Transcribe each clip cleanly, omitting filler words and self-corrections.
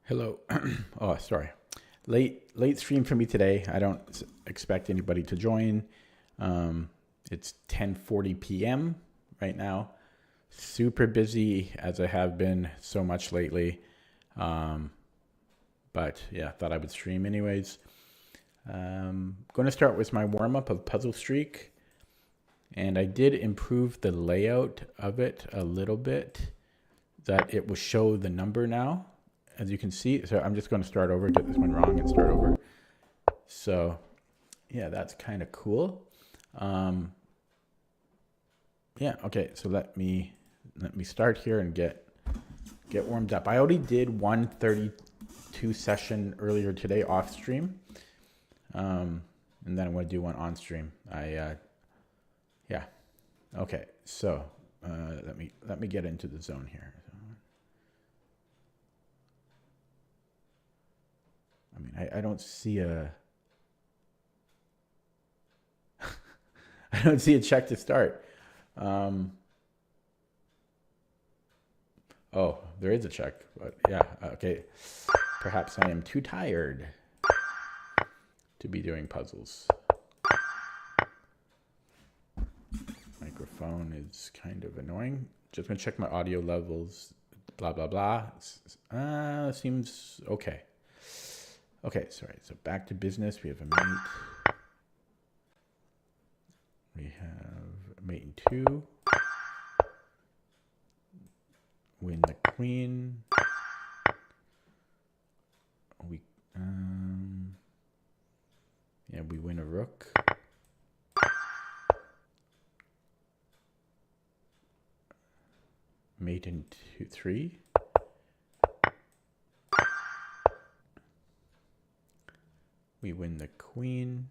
Hello. Oh, sorry. Late stream for me today. I don't expect anybody to join. It's 10:40 p.m. right now. Super busy as I have been so much lately. Um, but yeah, thought I would stream anyways. Going to start with my warm up of Puzzle Streak, and I did improve the layout of it a little bit, that it will show the number now, as you can see. So I'm just going to start over, get this one wrong and start over. So yeah, that's kind of cool. Yeah, okay, so let me start here and get warmed up. I already did 132 session earlier today off stream. And then I'm going to do one on stream. Yeah. Okay, so let me get into the zone here. I mean, I don't see a I don't see a check to start. Oh, there is a check, but yeah, okay. Perhaps I am too tired to be doing puzzles. Microphone is kind of annoying. Just gonna check my audio levels. Blah blah blah. Seems okay. Okay, sorry. So back to business. We have a mate. We have mate in 2. Win the queen. We win a rook. Mate in 3. We win the queen.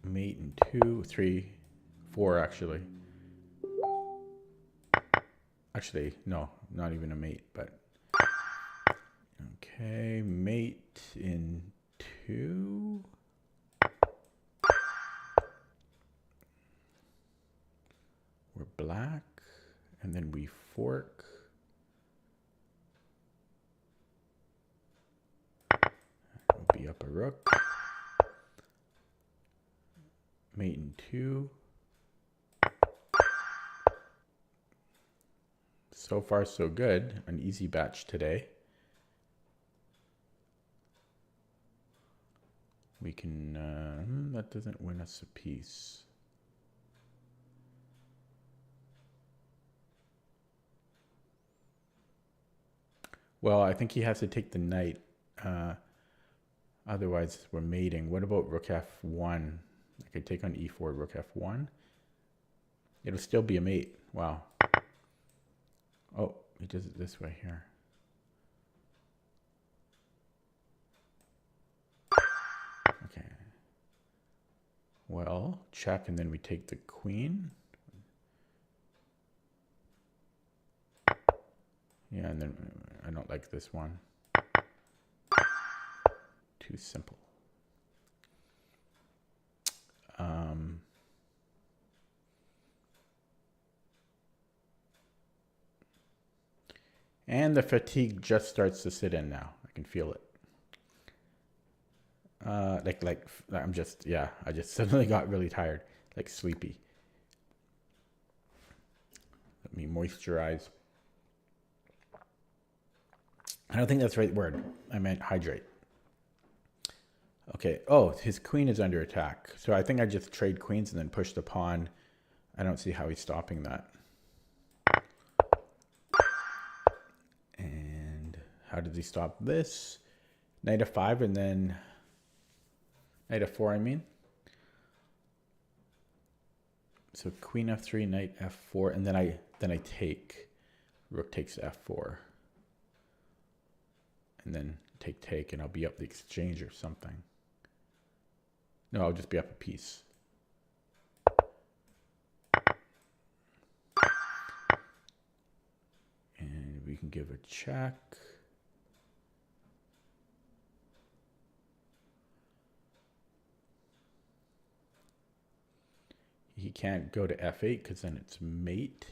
Mate in 2, 3, 4 actually. Actually, no, not even a mate, but okay, mate in 2. We're black, and then we fork. We'll be up a rook. Mate in 2. So far, so good. An easy batch today. We can, that doesn't win us a piece. Well, I think he has to take the knight. Otherwise, we're mating. What about rook f1? I could take on e4, rook f1. It'll still be a mate. Wow. Oh, he does it this way here. Okay. Well, check, and then we take the queen. Yeah, and then I don't like this one. Too simple. And the fatigue just starts to sit in now. I can feel it. I'm just, yeah, I just suddenly got really tired, like sleepy. Let me moisturize. I don't think that's the right word. I meant hydrate. Okay. Oh, his queen is under attack. So I think I just trade queens and then push the pawn. I don't see how he's stopping that. And how does he stop this? Knight f5 and then knight f4, I mean. So queen f3, knight f4, and then I take. Rook takes f4. And then take, and I'll be up the exchange or something. No, I'll just be up a piece. And we can give a check. He can't go to f8 because then it's mate.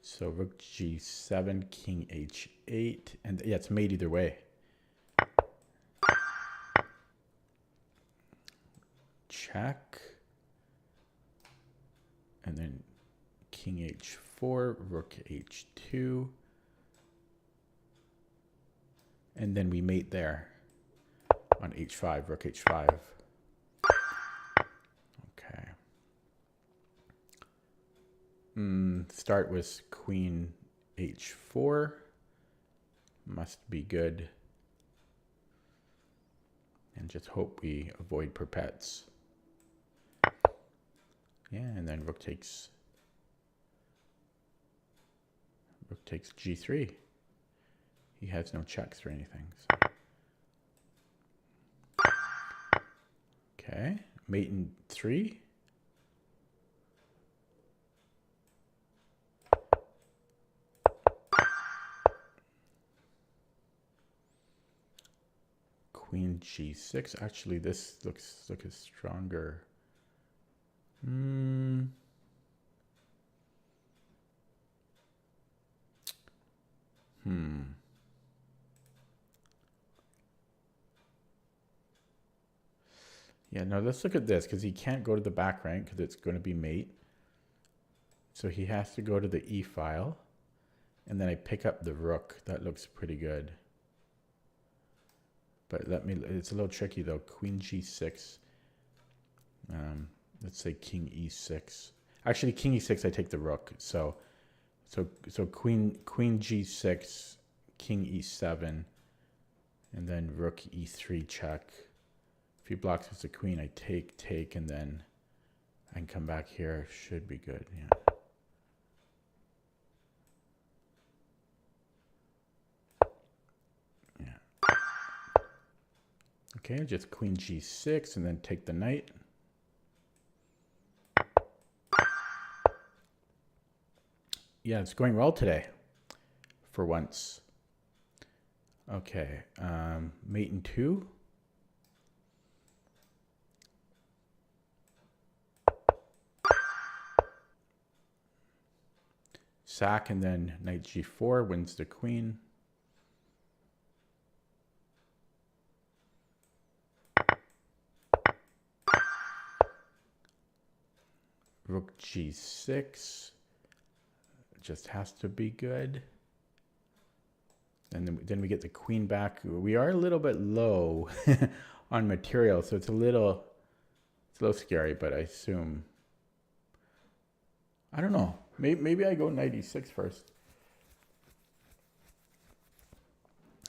So rook g7, king h8, and yeah, it's mate either way. Check. And then king h4, rook h2. And then we mate there on h5, rook h5. Okay. Start with queen h4. Must be good. And just hope we avoid perpets. Yeah, and then rook takes g3. He has no checks or anything. So. Okay, mate in 3. Queen g6. Actually, this looks like a stronger. Yeah, no, let's look at this because he can't go to the back rank because it's going to be mate. So he has to go to the E file. And then I pick up the rook. That looks pretty good. But it's a little tricky though. Queen g6. Let's say king e6. Actually, king e6, I take the rook. So queen g6, king e7, and then rook e3 check. If he blocks with the queen, I take, and then I can come back here. Should be good, yeah. Okay, just queen g6 and then take the knight. Yeah, it's going well today, for once. Okay, mate in 2. Sack and then knight g4 wins the queen. Rook g6 just has to be good. And then we get the queen back. We are a little bit low on material, so it's a little scary, but I assume, I don't know. Maybe I go knight e6 first.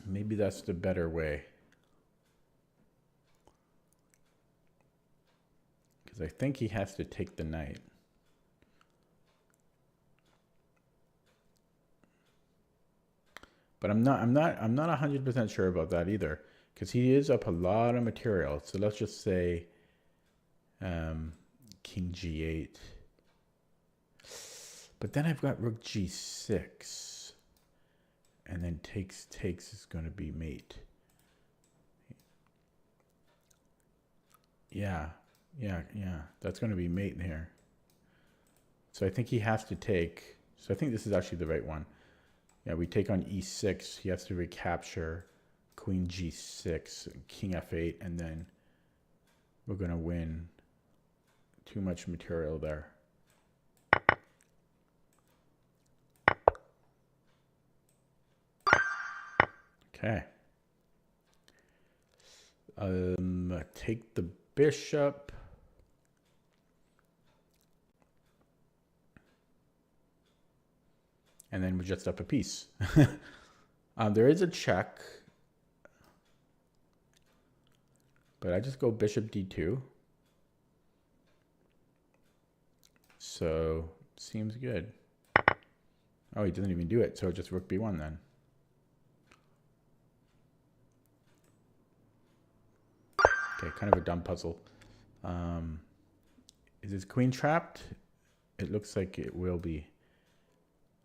Maybe that's the better way. Because I think he has to take the knight. But I'm not 100% sure about that either, because he is up a lot of material. So let's just say king g8. But then I've got rook g6. And then takes is going to be mate. Yeah. That's going to be mate here. So I think he has to take. So I think this is actually the right one. Yeah, we take on e6. He has to recapture queen g6, king f8, and then we're going to win. Too much material there. Okay. Take the bishop. And then we're just up a piece. There is a check. But I just go bishop d2. So, seems good. Oh, he doesn't even do it. So just rook b1 then. Okay, kind of a dumb puzzle. Is his queen trapped? It looks like it will be.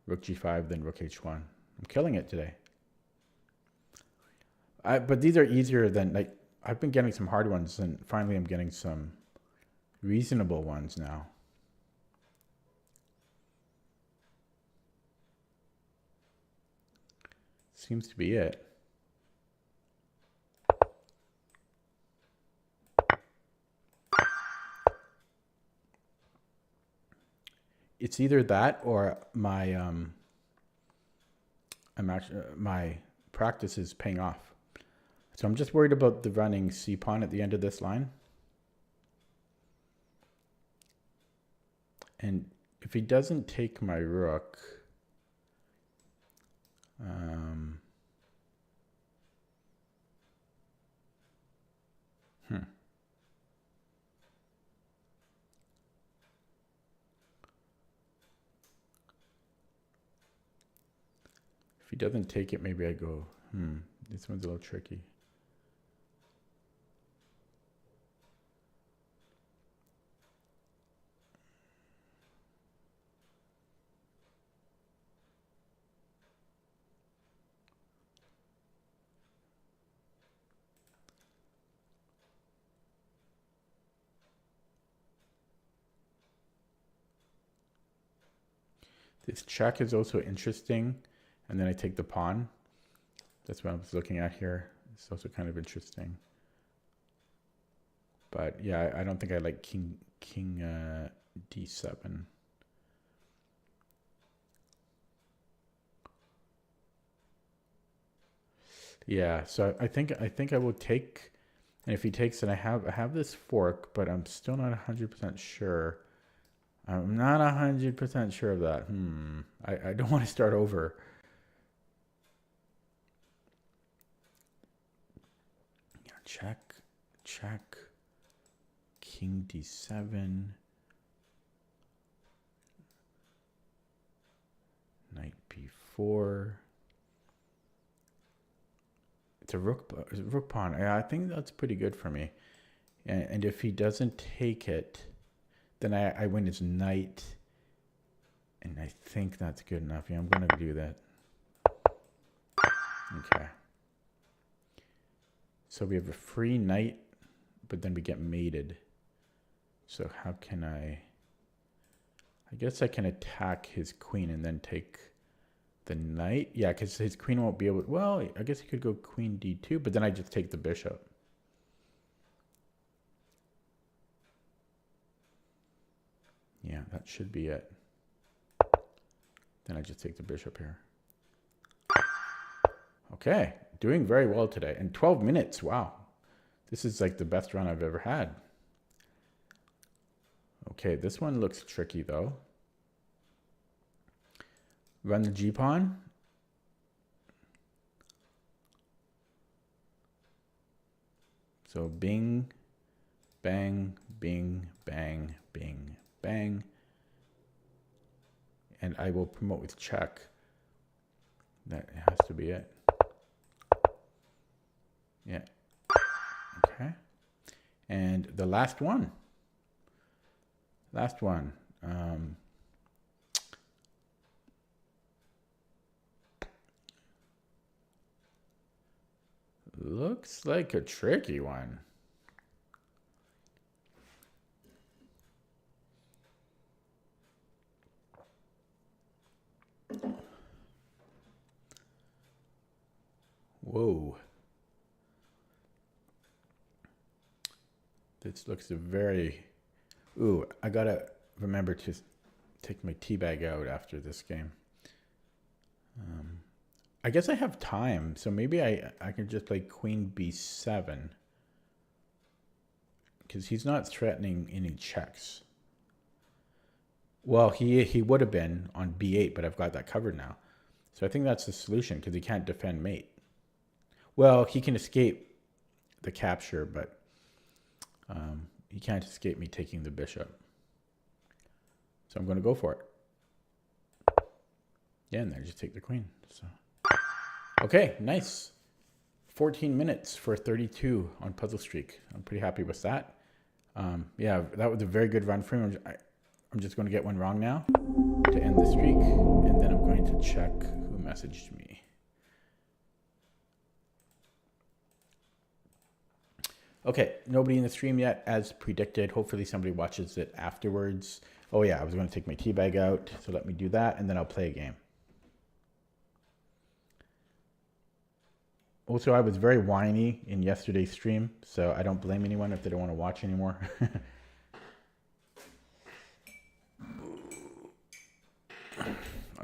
Rook g5, then rook h1. I'm killing it today. But these are easier than, like, I've been getting some hard ones, and finally I'm getting some reasonable ones now. Seems to be it. It's either that or my my practice is paying off. So I'm just worried about the running c pawn at the end of this line. And if he doesn't take my rook, if he doesn't take it, maybe I go, this one's a little tricky. This check is also interesting. And then I take the pawn. That's what I was looking at here. It's also kind of interesting. But yeah, I don't think I like king d7. Yeah, so I think I will take, and if he takes it, I have this fork, but I'm still not 100% sure. I'm not 100% sure of that. I don't want to start over. Yeah, check. King d7. Knight b4. It's a rook pawn. I think that's pretty good for me. And if he doesn't take it, then I win his knight. And I think that's good enough. Yeah, I'm going to do that. Okay. So we have a free knight, but then we get mated. So how can I guess I can attack his queen and then take the knight. Yeah, because his queen won't be able to, well, I guess he could go queen d2, but then I just take the bishop. Yeah, that should be it. Then I just take the bishop here. Okay, doing very well today. And 12 minutes, wow. This is like the best run I've ever had. Okay, this one looks tricky though. Run the g-pawn. So bing, bang, bing, bang, bing, bang. And I will promote with check. That has to be it. Yeah. Okay. And the last one. Last one. Looks like a tricky one. Whoa. This looks very... Ooh, I gotta remember to take my tea bag out after this game. I guess I have time, so maybe I can just play queen b7. Because he's not threatening any checks. Well, he would have been on b8, but I've got that covered now. So I think that's the solution, because he can't defend mate. Well, he can escape the capture, but he can't escape me taking the bishop. So I'm going to go for it. Yeah, and then just take the queen. So, okay, nice. 14 minutes for 32 on Puzzle Streak. I'm pretty happy with that. Yeah, that was a very good run for him. I'm just going to get one wrong now to end the streak, and then I'm going to check who messaged me. Okay, nobody in the stream yet, as predicted. Hopefully somebody watches it afterwards. Oh yeah, I was going to take my tea bag out, so let me do that, and then I'll play a game. Also, I was very whiny in yesterday's stream, so I don't blame anyone if they don't want to watch anymore.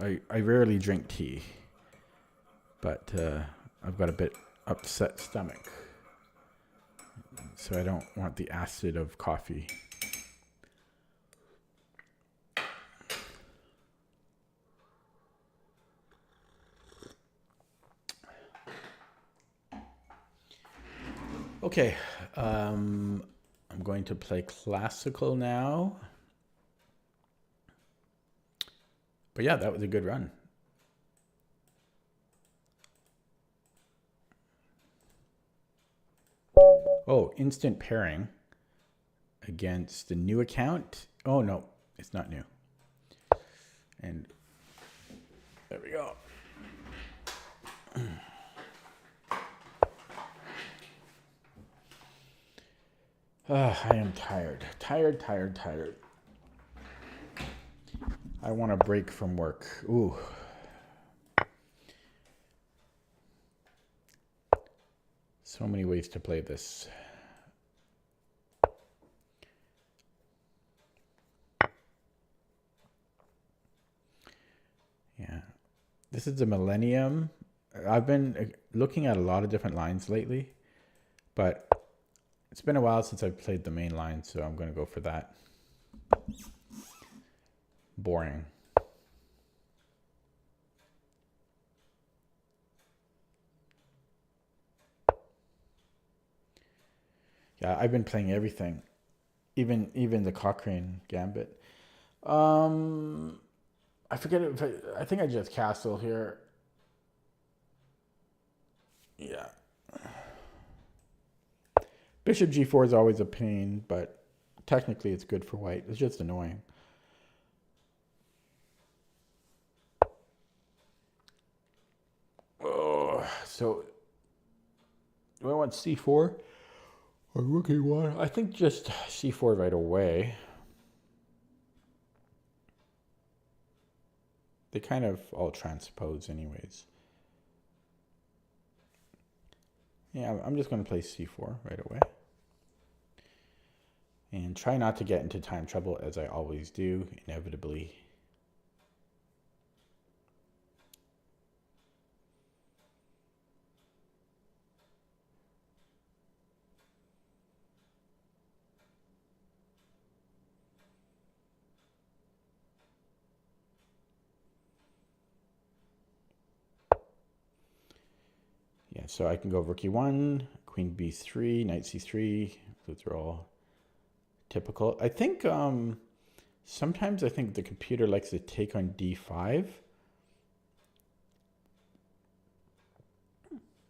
I rarely drink tea, but I've got a bit upset stomach, so I don't want the acid of coffee. Okay, I'm going to play classical now. But yeah, that was a good run. Oh, instant pairing against the new account. Oh, no, it's not new. And there we go. I am tired. Tired. I want a break from work. Ooh. So many ways to play this. Yeah. This is the Millennium. I've been looking at a lot of different lines lately, but it's been a while since I've played the main line, so I'm going to go for that. Boring. Yeah, I've been playing everything, even the Cochrane Gambit. I forget if I think I just castle here. Yeah. Bishop g4 is always a pain, but technically it's good for white. It's just annoying. Oh, so do I want c4 or rook a1? I think just c4 right away. They kind of all transpose anyways. Yeah, I'm just going to play c4 right away. And try not to get into time trouble, as I always do, inevitably. Yeah, so I can go rook e1, queen b3, knight c3. Those are all typical. I think sometimes I think the computer likes to take on d5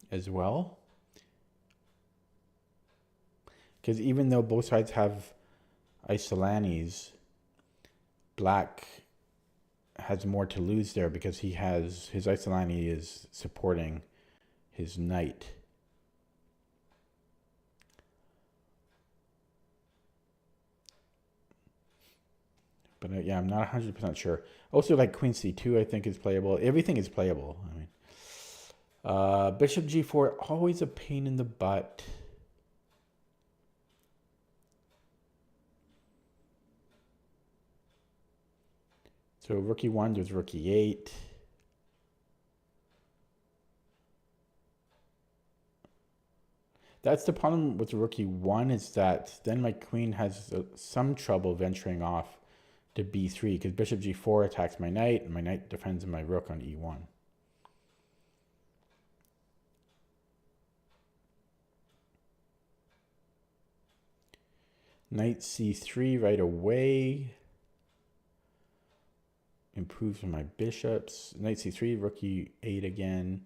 as well. Because even though both sides have isolanes, black has more to lose there because he has his isolani is supporting his knight. But yeah, I'm not 100% sure. Also, like queen c2, I think is playable. Everything is playable. I mean, bishop g4, always a pain in the butt. So rook e1, there's rook e8. That's the problem with rook e1, is that then my queen has some trouble venturing off to b3 because bishop g4 attacks my knight and my knight defends my rook on e1. Knight c3 right away. Improves my bishops. Knight c3, rook e8 again.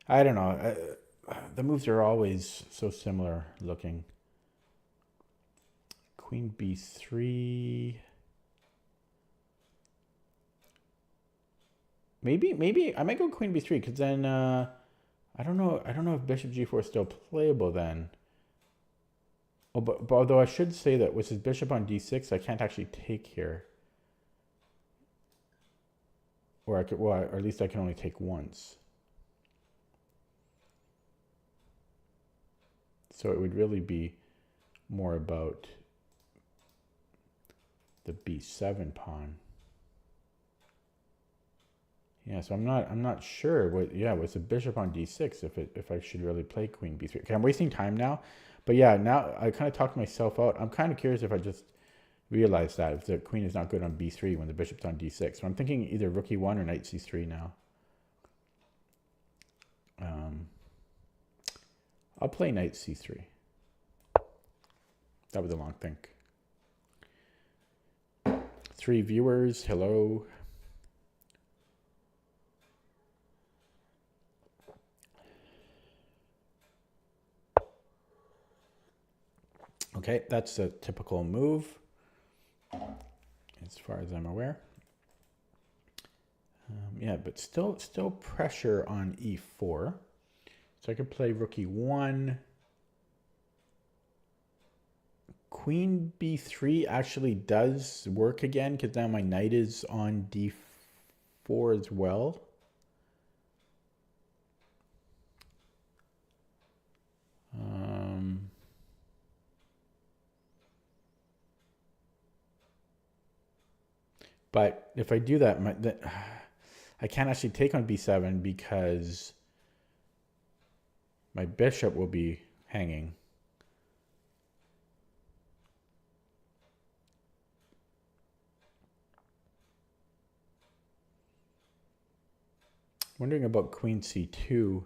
I don't know. The moves are always so similar looking. Queen b3. Maybe I might go queen b3 because then I don't know if bishop g4 is still playable then. Oh, but although I should say that with his bishop on d6, I can't actually take here. Or I could, well, or at least I can only take once. So it would really be more about the b7 pawn. Yeah, so I'm not sure what. Yeah, with the bishop on d6, if I should really play queen b3. Okay, I'm wasting time now, but yeah, now I kind of talked myself out. I'm kind of curious if I just realized that if the queen is not good on b3 when the bishop's on d6. So I'm thinking either rook e1 or knight c3 now. I'll play knight c3. That was a long think. 3 viewers, hello. Okay, that's a typical move, as far as I'm aware. Yeah, but still pressure on e4. So I could play rook e1. Queen b3 actually does work again because now my knight is on d4 as well. But if I do that, I can't actually take on b7 because my bishop will be hanging. Wondering about queen c2.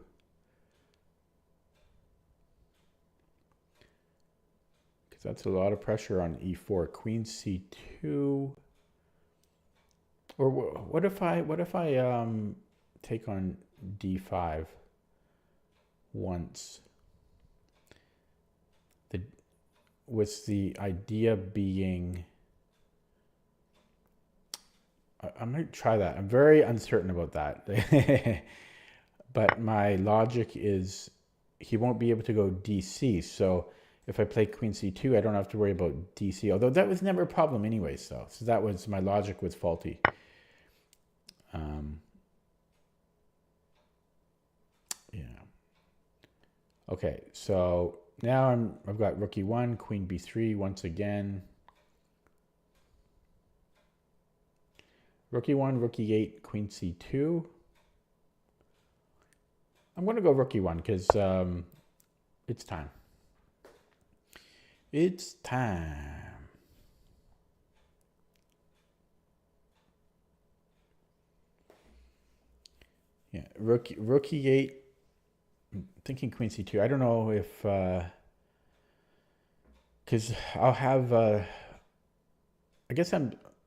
Because that's a lot of pressure on e4. Queen c2. Or what if I take on d5 once? With the idea being, I might try that. I'm very uncertain about that. But my logic is he won't be able to go dc. So if I play queen c2, I don't have to worry about dc. Although that was never a problem anyway. So that was, my logic was faulty. Yeah. Okay, so now I've got rook e1, queen b3 once again. Rook e1, rook e8, queen c2. I'm going to go rook e1 because it's time. It's time. Yeah, rook e8. I'm thinking queen c2. I don't know if because I'll have I guess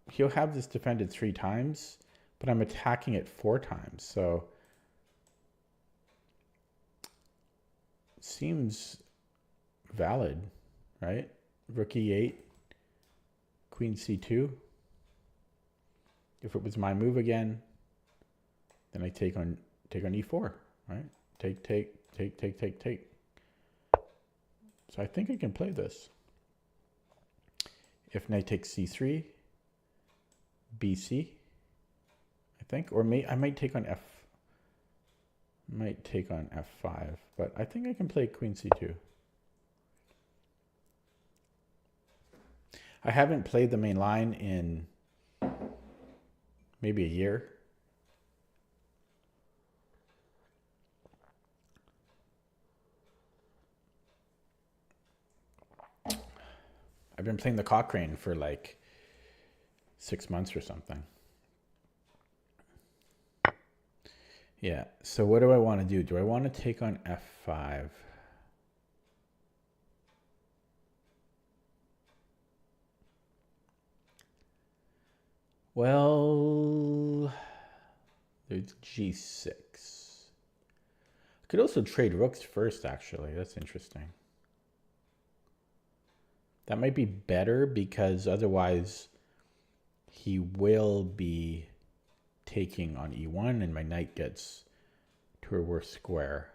he'll have this defended 3 times, but I'm attacking it 4 times. So seems valid, right? Rook e8, queen c2. If it was my move again, then I take on e4, right? Take. So I think I can play this. If knight takes c3, bc, I think, or I might take on f5, but I think I can play queen c2. I haven't played the main line in maybe a year. I've been playing the Cochrane for like 6 months or something. Yeah, so what do I want to do? Do I want to take on f5? Well, there's g6. I could also trade rooks first, actually. That's interesting. That might be better because otherwise he will be taking on e1 and my knight gets to a worse square.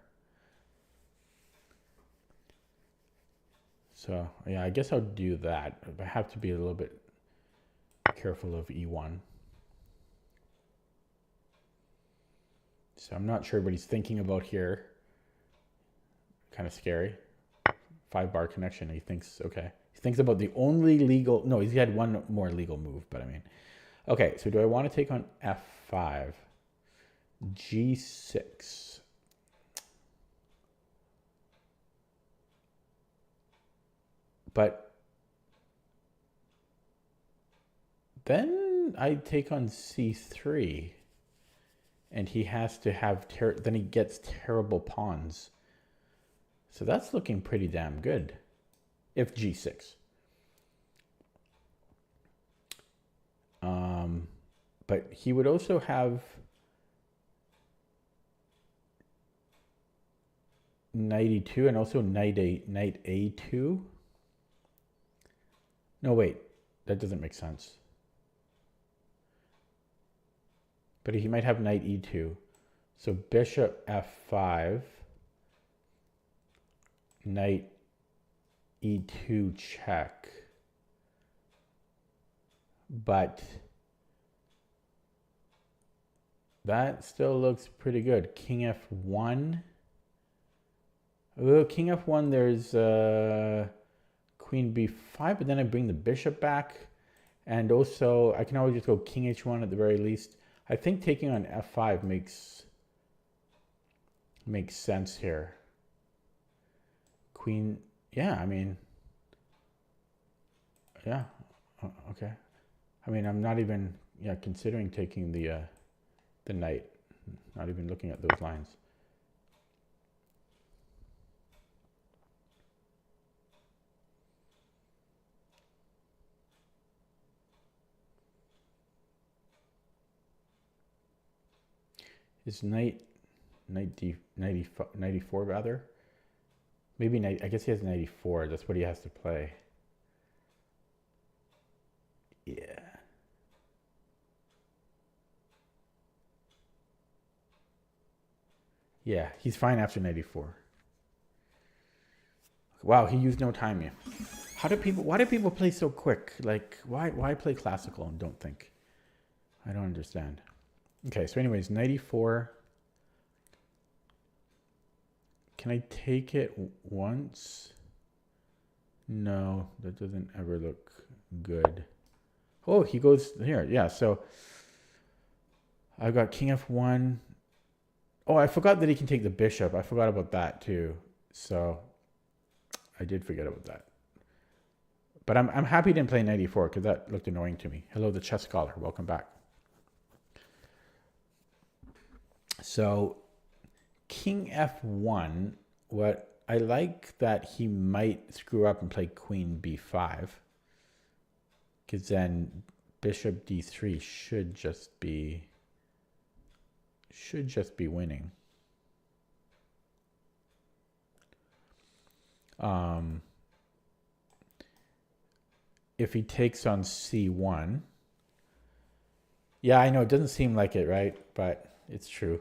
So yeah, I guess I'll do that. I have to be a little bit careful of e1. So I'm not sure what he's thinking about here. Kind of scary. 5-bar connection. He thinks, okay. He thinks about the only legal, no, he's had one more legal move, but I mean. Okay, so do I want to take on F5? G6. But then I take on C3. And he has to have, then he gets terrible pawns. So that's looking pretty damn good. If G6. But he would also have knight E2 and also knight A2. No, wait. That doesn't make sense. But he might have knight E2. So bishop F5. Knight E2 check. But that still looks pretty good. King F1. Oh, King F1, there's Queen B5, but then I bring the bishop back. And also, I can always just go King H1 at the very least. I think taking on F5 makes sense here. Queen, yeah, I mean, yeah, okay. I mean, I'm not even considering taking the knight. Not even looking at those lines. Is knight 94 rather? Maybe knight, I guess he has 94. That's what he has to play. Yeah. Yeah, he's fine after 94. Wow, he used no time. Why do people play so quick? Like, why play classical and don't think? I don't understand. Okay, so anyways, 94. Can I take it once? No, that doesn't ever look good. Oh, he goes here. Yeah, so I've got King F1. Oh, I forgot that he can take the bishop. I forgot about that too. So I did forget about that. But I'm happy he didn't play 94 because that looked annoying to me. Hello, the chess scholar. Welcome back. So King F1, what I like that he might screw up and play Queen B5. Because then Bishop D3 should just be winning. If he takes on C1. Yeah, I know it doesn't seem like it, right? But it's true.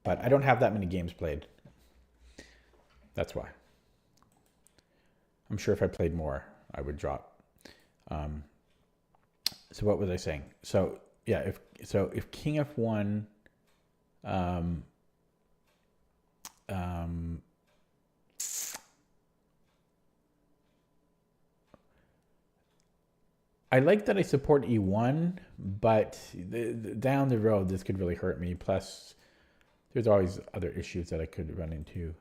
But I don't have that many games played. That's why. I'm sure if I played more, I would drop. So what was I saying? So yeah, if King F1, I like that I support E1, but down the road this could really hurt me. Plus, there's always other issues that I could run into.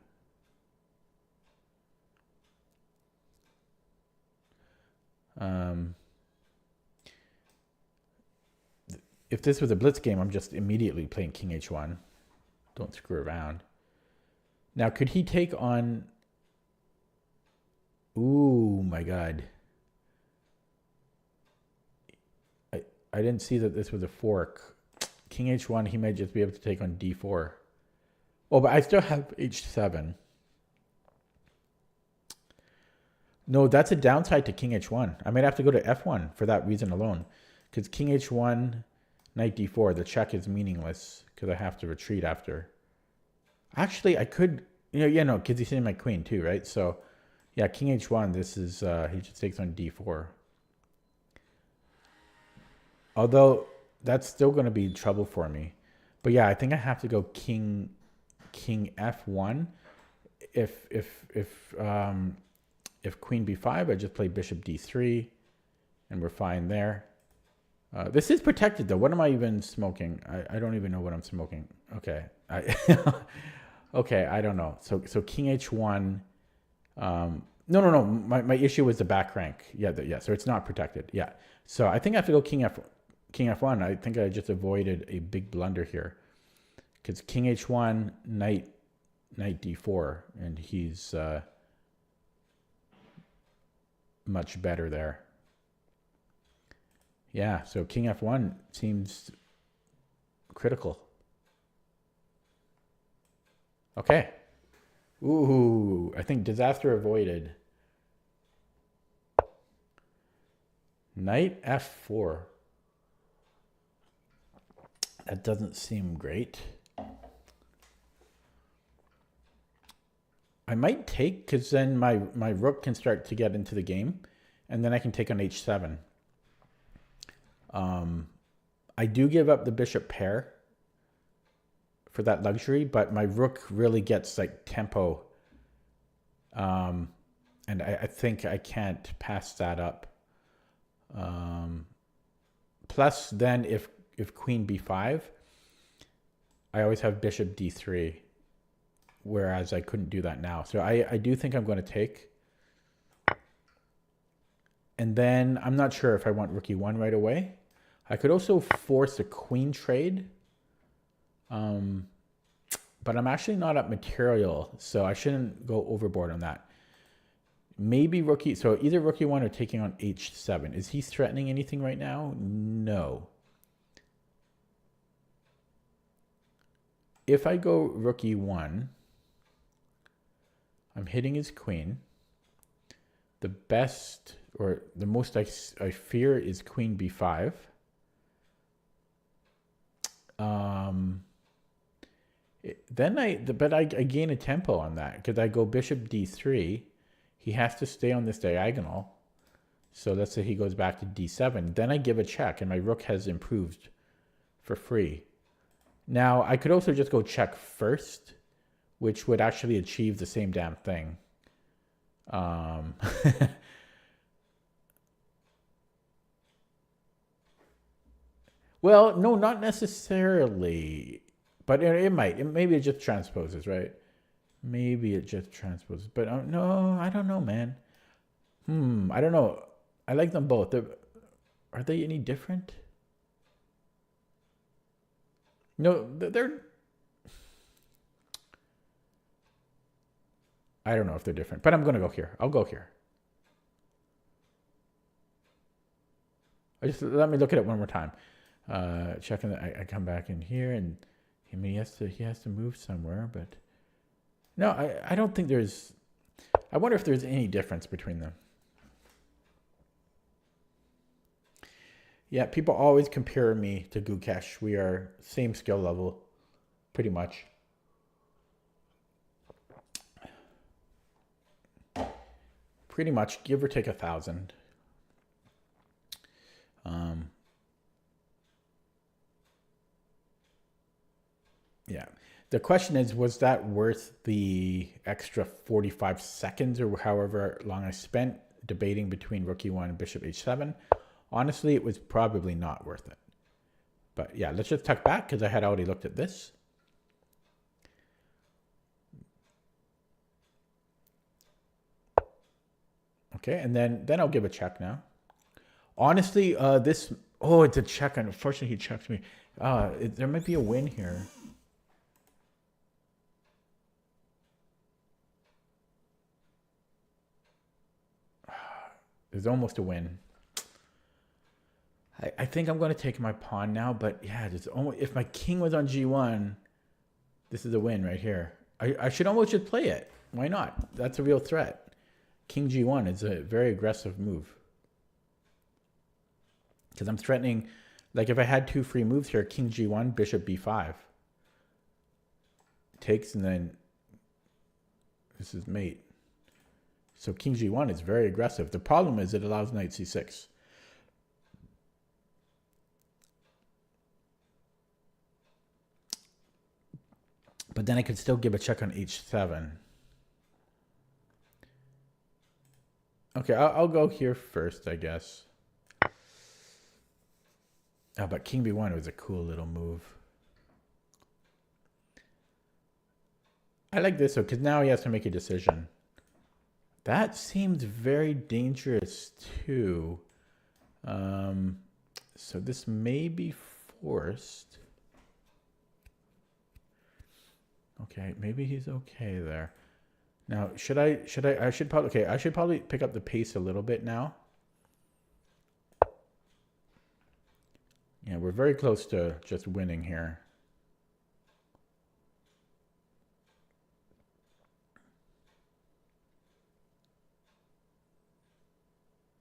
If this was a blitz game, I'm just immediately playing King H1. Don't screw around. Now, could he take on... Ooh, my God. I didn't see that this was a fork. King H1, he might just be able to take on D4. Oh, but I still have H7. No, that's a downside to King H1. I might have to go to F1 for that reason alone. Because King H1, Knight D4, the check is meaningless because I have to retreat after. Actually, I could... no, because he's hitting my queen too, right? So, yeah, King H1, this is... he just takes on D4. Although, that's still going to be trouble for me. But yeah, I think I have to go king f1. If queen b5, I just play bishop d3, and we're fine there. This is protected though. What am I even smoking? I don't even know what I'm smoking. Okay, okay, I don't know. So king h1. No. My issue was the back rank. Yeah. So it's not protected. Yeah. So I think I have to go king f1. I think I just avoided a big blunder here, because king h1, knight d4, and he's much better there. Yeah, so king f1 seems critical. Okay. Ooh, I think disaster avoided. Knight f4. That doesn't seem great. I might take, because then my rook can start to get into the game, and then I can take on h7. I do give up the bishop pair for that luxury, but my rook really gets like tempo. And I think I can't pass that up. Plus then if queen b5, I always have bishop d3, whereas I couldn't do that now. So I do think I'm going to take. And then I'm not sure if I want rook e1 right away. I could also force a queen trade. But I'm actually not up material, so I shouldn't go overboard on that. Maybe rook e, so either rook e1 or taking on h7. Is he threatening anything right now? No. If I go rook e1, I'm hitting his queen. The best, or the most I fear, is queen b5. Then I gain a tempo on that, because I go bishop d3. He has to stay on this diagonal. So let's say he goes back to d7. Then I give a check, and my rook has improved for free. Now, I could also just go check first, which would actually achieve the same damn thing. Well, no, not necessarily. But it might. Maybe it just transposes, right? Maybe it just transposes. But no, I don't know, man. I don't know. I like them both. Are they any different? No, they're... I don't know if they're different, but I'm going to go here. I'll go here. Let me look at it one more time. Checking that I come back in here, and I mean, he has to move somewhere, but no, I don't think there's... I wonder if there's any difference between them. Yeah, people always compare me to Gukesh. We are same skill level, pretty much. Pretty much, give or take 1,000. Yeah. The question is, was that worth the extra 45 seconds or however long I spent debating between rook e1 and bishop h7? Honestly, it was probably not worth it. But yeah, let's just tuck back because I had already looked at this. Okay, and then I'll give a check now. Honestly, this... Oh, it's a check. Unfortunately, he checked me. There might be a win here. There's almost a win. I think I'm going to take my pawn now, but yeah, if my king was on g1, this is a win right here. I should almost just play it. Why not? That's a real threat. King g1 is a very aggressive move. Because I'm threatening, like if I had two free moves here, king g1, bishop b5. Takes, and then this is mate. So king g1 is very aggressive. The problem is it allows knight c6. But then I could still give a check on h7. Okay, I'll go here first, I guess. Oh, but king b1 was a cool little move. I like this, though, because now he has to make a decision. That seems very dangerous, too. So this may be forced. Okay, maybe he's okay there. Now, I should probably pick up the pace a little bit now. Yeah, we're very close to just winning here.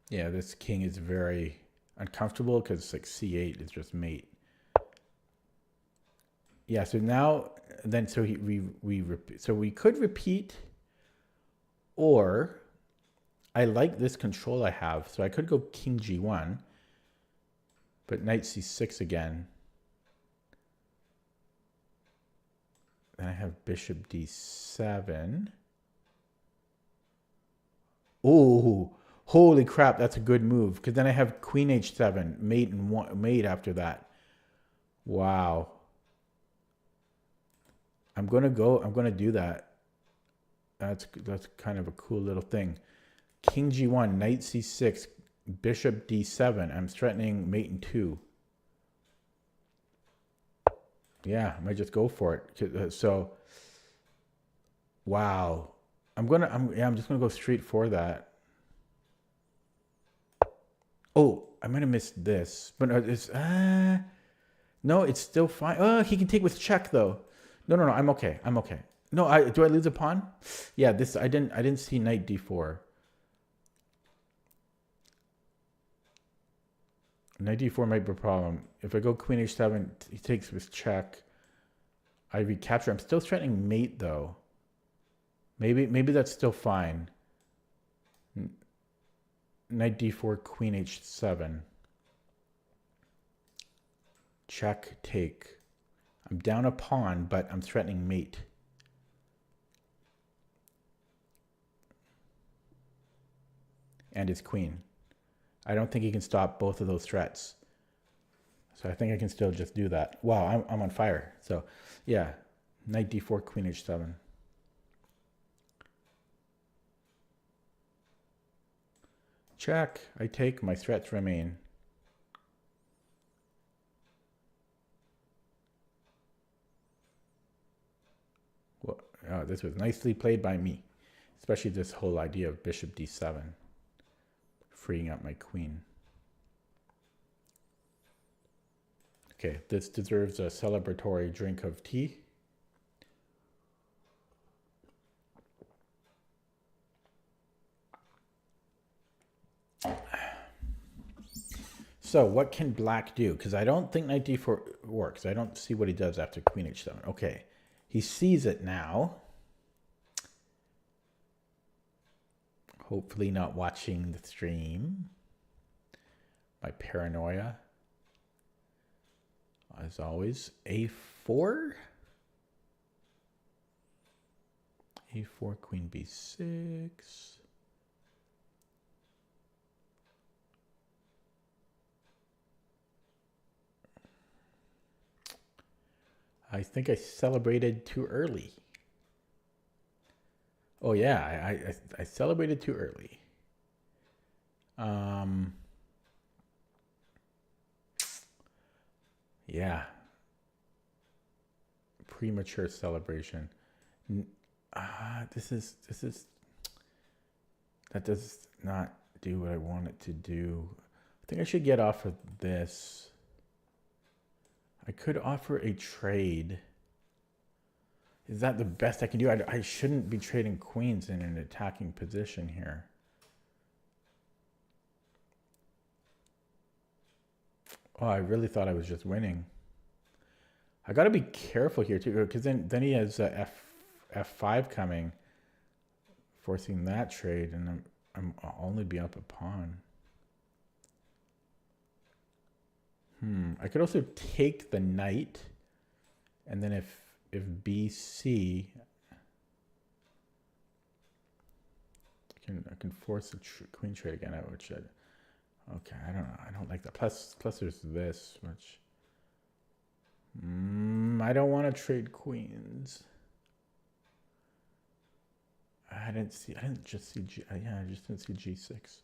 Yeah, this king is very uncomfortable because like c8 is just mate. Yeah, so now then we could repeat, or I like this control I have, so I could go king g1, but knight c6 again. Then I have bishop d7. Oh, holy crap, that's a good move. Because then I have queen h7, mate and mate after that. Wow. I'm gonna do that. That's kind of a cool little thing. King g1, knight c6, bishop d7. I'm threatening mate in 2. Yeah, I might just go for it. So, wow. I'm just gonna go straight for that. Oh, I might have missed this, but no, it's still fine. Oh, he can take with check though. No, I'm okay. No, do I lose a pawn? Yeah, I didn't see knight d4. Knight d4 might be a problem. If I go queen h7, he takes with check. I recapture. I'm still threatening mate though. Maybe that's still fine. Knight d4, queen h7. Check, take. I'm down a pawn, but I'm threatening mate. And his queen. I don't think he can stop both of those threats. So I think I can still just do that. Wow, I'm on fire. So yeah, knight d4, queen h7. Check. I take. My threats remain. Well, this was nicely played by me, especially this whole idea of bishop d7, freeing up my queen. Okay, this deserves a celebratory drink of tea. So what can black do? Because I don't think knight d4 works. I don't see what he does after queen h7. Okay, he sees it now. Hopefully not watching the stream. My paranoia. As always, a4. a4, queen b6. I think I celebrated too early. Oh yeah, I celebrated too early. Yeah. Premature celebration. That does not do what I want it to do. I think I should get off of this. I could offer a trade. Is that the best I can do? I shouldn't be trading queens in an attacking position here. Oh, I really thought I was just winning. I got to be careful here too, because then he has f5 coming, forcing that trade, and I'll only be up a pawn. I could also take the knight, and then if if BC, I can force a queen trade again, which okay, I don't know. I don't like that. Plus there's this, which I don't want to trade queens. I didn't just see yeah, I just didn't see G6.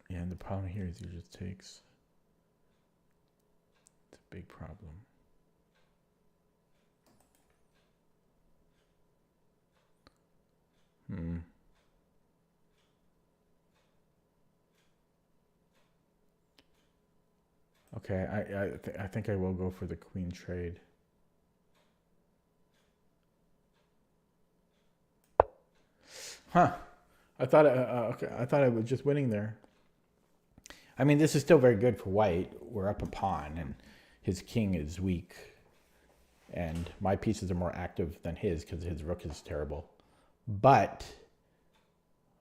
Yeah, and the problem here is he just takes. It's a big problem. Okay, I think I will go for the queen trade. Huh? I thought okay, I thought I was just winning there. I mean, this is still very good for white. We're up a pawn, and his king is weak, and my pieces are more active than his because his rook is terrible. But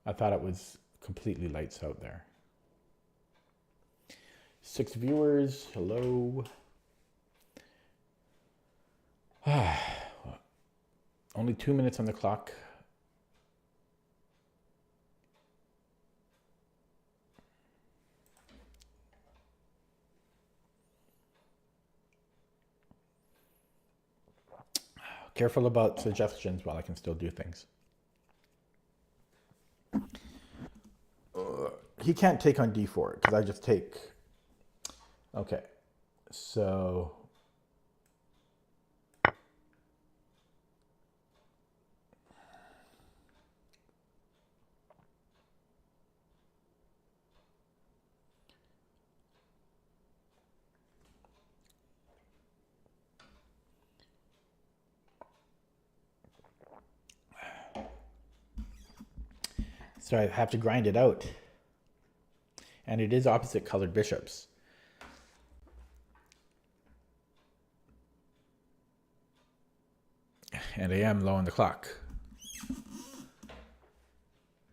I thought it was completely lights out there. 6 viewers. Hello. Only 2 minutes on the clock. Careful about suggestions while I can still do things. He can't take on d4 because I just take. Okay, so I have to grind it out. And it is opposite colored bishops. And I am low on the clock.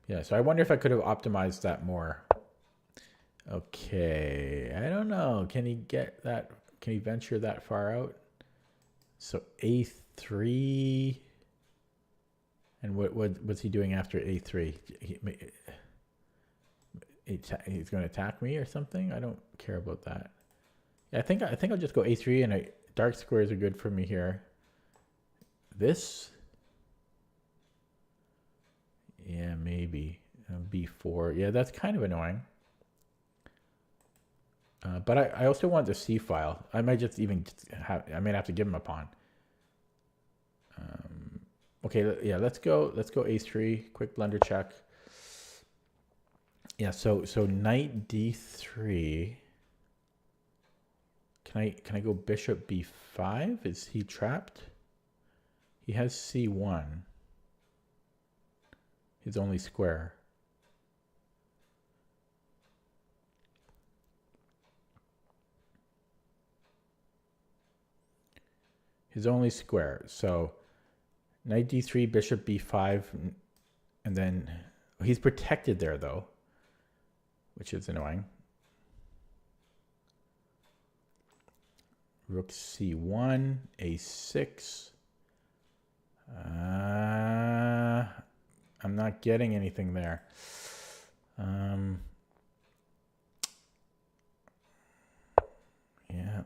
Yeah, so I wonder if I could have optimized that more. Okay, I don't know. Can he get that? Can he venture that far out? So A3. And what's he doing after A3? He's going to attack me or something? I don't care about that. Yeah, I think I'll just go A3, and dark squares are good for me here. This? Yeah, maybe. B4. Yeah, that's kind of annoying. But I also want the C file. I might just even I might have to give him a pawn. Okay, yeah, let's go A3. Quick blunder check. Yeah, so knight D3. Can I go bishop B5? Is he trapped? He has C1. His only square. His only square. So knight D3, bishop B5, and then he's protected there though, which is annoying. Rook C1, A6. I'm not getting anything there. Yeah.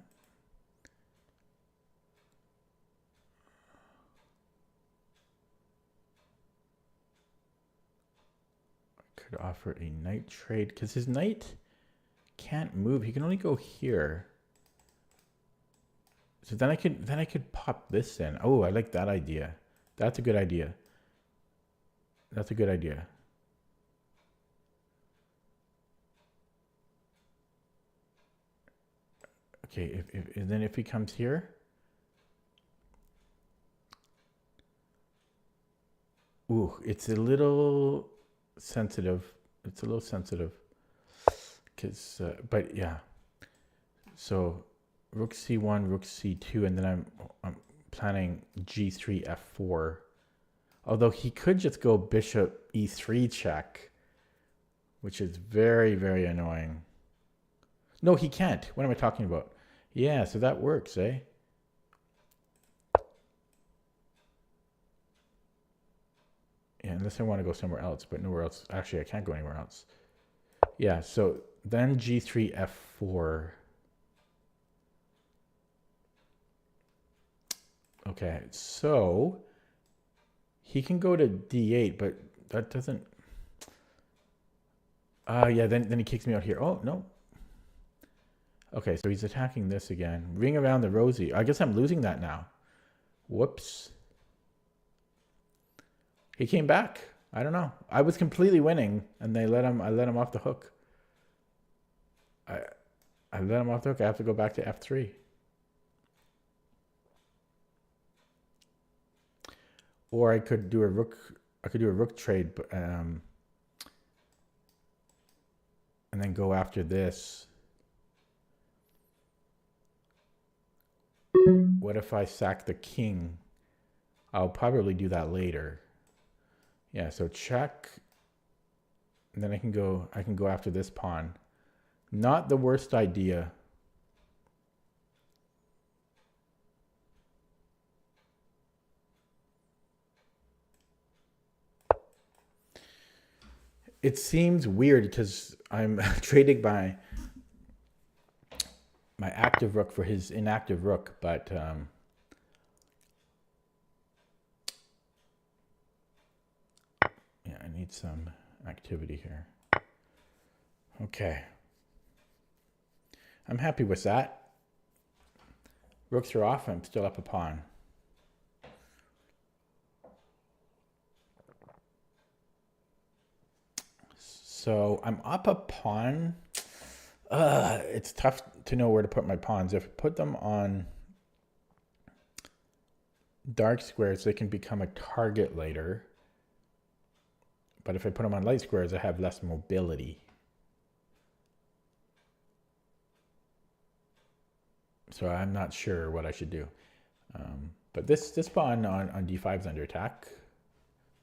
Could offer a knight trade because his knight can't move. He can only go here. So then I could pop this in. Oh, I like that idea. That's a good idea. That's a good idea. Okay, and then if he comes here. Ooh, it's a little sensitive. It's a little sensitive. But yeah. So rook C1, rook C2, and then I'm planning G3, F4. Although he could just go bishop E3 check, which is very, very annoying. No, he can't. What am I talking about? Yeah, so that works, eh? Yeah, unless I want to go somewhere else, but nowhere else. Actually, I can't go anywhere else. Yeah, so then G3, F4. Okay, so he can go to D8, but that doesn't... yeah, then he kicks me out here. Oh, no. Okay, so he's attacking this again. Ring around the rosy. I guess I'm losing that now. Whoops. He came back. I don't know. I was completely winning, and I let him off the hook. I let him off the hook. I have to go back to F3. Or I could do a rook trade, and then go after this. What if I sack the king? I'll probably do that later. Yeah, so check. And then I can go after this pawn. Not the worst idea. It seems weird because I'm trading my active rook for his inactive rook, but yeah, I need some activity here. Okay. I'm happy with that. Rooks are off. I'm still up a pawn. So I'm up a pawn. It's tough to know where to put my pawns. If I put them on dark squares, they can become a target later. But if I put them on light squares, I have less mobility. So I'm not sure what I should do. But this pawn on d5 is under attack.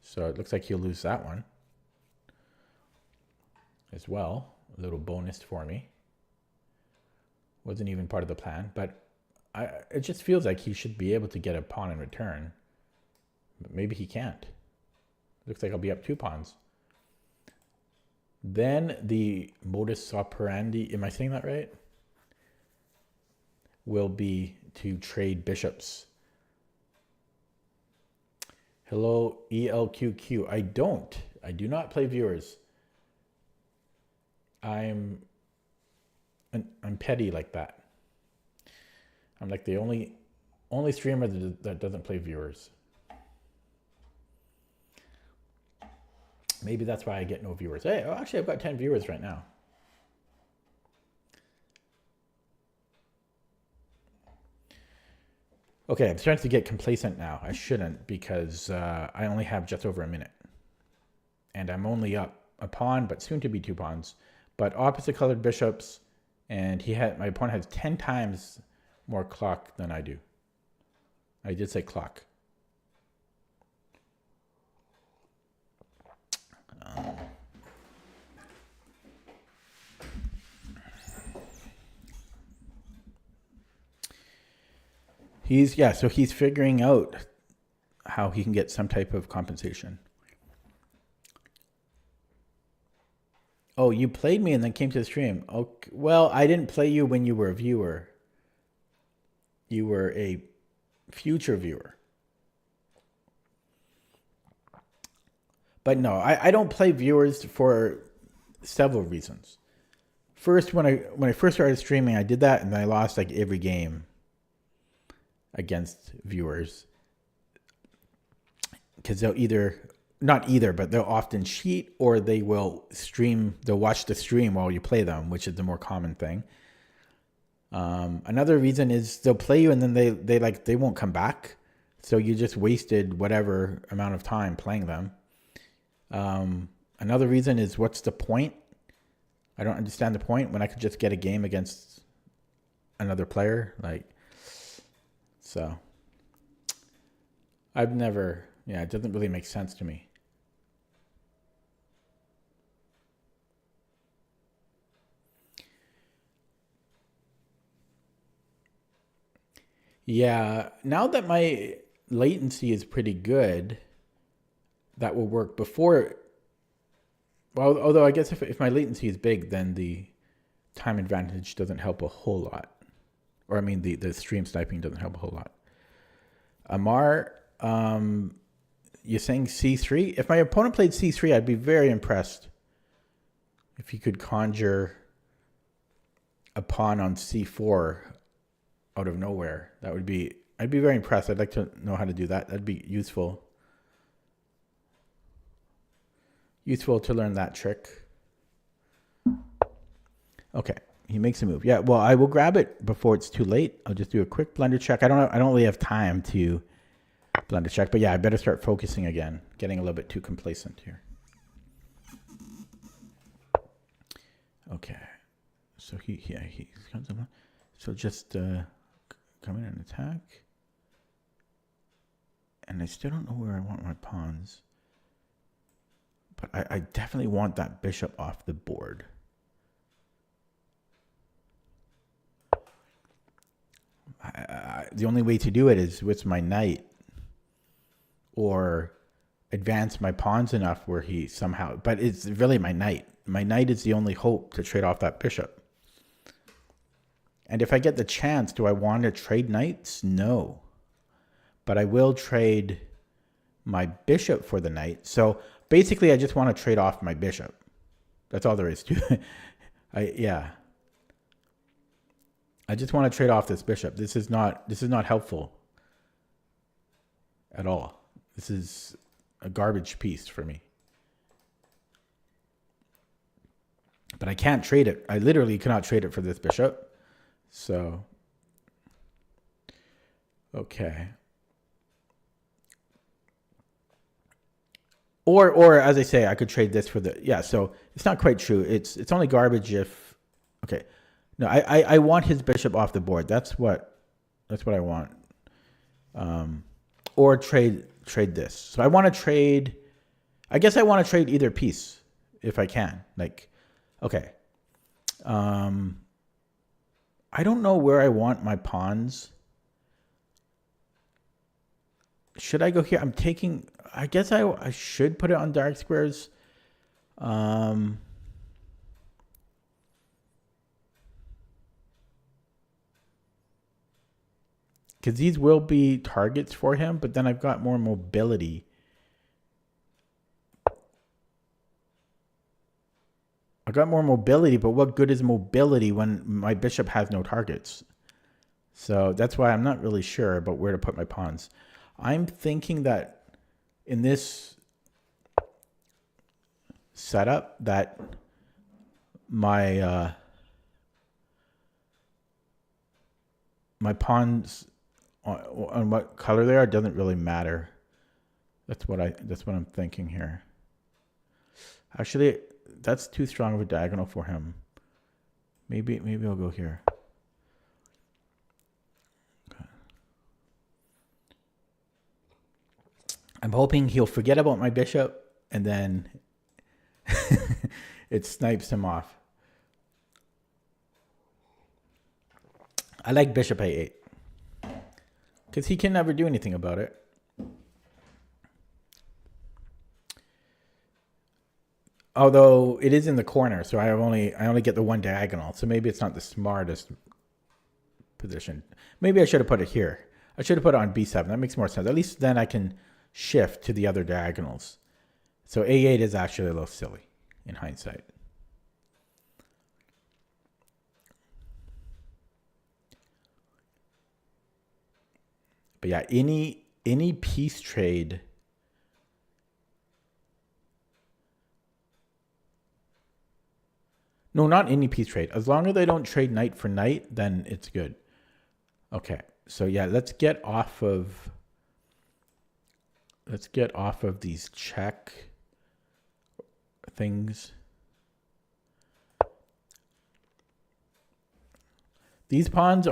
So it looks like he'll lose that one as well. A little bonus for me. Wasn't even part of the plan, but it just feels like he should be able to get a pawn in return. But maybe he can't. Looks like I'll be up 2 pawns. Then the modus operandi, am I saying that right? Will be to trade bishops. Hello, ELQQ. I do not play viewers. I'm petty like that. I'm like the only streamer that doesn't play viewers. Maybe that's why I get no viewers. Hey, actually, I've got 10 viewers right now. Okay, I'm starting to get complacent now. I shouldn't, because I only have just over a minute. And I'm only up a pawn, but soon to be 2 pawns. But opposite colored bishops, and my opponent has 10 times more clock than I do. I did say clock. So he's figuring out how he can get some type of compensation. Oh, you played me and then came to the stream. Okay, well, I didn't play you when you were a viewer. You were a future viewer. But no, I don't play viewers for several reasons. First, when I first started streaming, I did that and I lost like every game against viewers. Because they'll often cheat, or they will they'll watch the stream while you play them, which is the more common thing. Another reason is they'll play you and then they won't come back. So you just wasted whatever amount of time playing them. Another reason is, what's the point? I don't understand the point when I could just get a game against another player. So it doesn't really make sense to me. Yeah, now that my latency is pretty good, that will work before. Well, although I guess if my latency is big, then the time advantage doesn't help a whole lot. Or I mean, the stream sniping doesn't help a whole lot. Amar, you're saying c3? If my opponent played c3, I'd be very impressed if he could conjure a pawn on c4 out of nowhere. I'd be very impressed. I'd like to know how to do that. That'd be useful. Useful to learn that trick. Okay, he makes a move. Yeah, well, I will grab it before it's too late. I'll just do a quick blunder check. I don't really have time to blunder check, but yeah, I better start focusing again. Getting a little bit too complacent here. Okay, so he's got some. So just come in and attack. And I still don't know where I want my pawns. But I definitely want that bishop off the board. The only way to do it is with my knight. Or advance my pawns enough where he somehow... But it's really my knight. My knight is the only hope to trade off that bishop. And if I get the chance, do I want to trade knights? No. But I will trade my bishop for the knight. So basically, I just want to trade off my bishop. That's all there is to it. Yeah. I just want to trade off this bishop. This is not helpful at all. This is a garbage piece for me. But I can't trade it. I literally cannot trade it for this bishop. So, okay. Or as I say, I could trade this for the, yeah, so it's not quite true. It's only garbage if, okay. No, I want his bishop off the board. That's what I want. Or trade this. So I want to trade, I guess I want to trade either piece if I can. Like, okay. I don't know where I want my pawns. Should I go here? I'm taking, I guess I should put it on dark squares. Because these will be targets for him, but then I've got more mobility. I got more mobility, but what good is mobility when my bishop has no targets? So that's why I'm not really sure about where to put my pawns. I'm thinking that in this setup that my my pawns on what color they are doesn't really matter. That's what I'm thinking here. Actually, that's too strong of a diagonal for him. Maybe I'll go here. Okay. I'm hoping he'll forget about my bishop and then it snipes him off. I like bishop a8 because he can never do anything about it. Although it is in the corner, so I only get the one diagonal. So maybe it's not the smartest position. Maybe I should have put it here. I should have put it on b7. That makes more sense. At least then I can shift to the other diagonals. So a8 is actually a little silly in hindsight. But yeah, any piece trade No, not any piece trade. As long as I don't trade knight for knight, then it's good. Okay, so yeah, let's get off of these check things. These pawns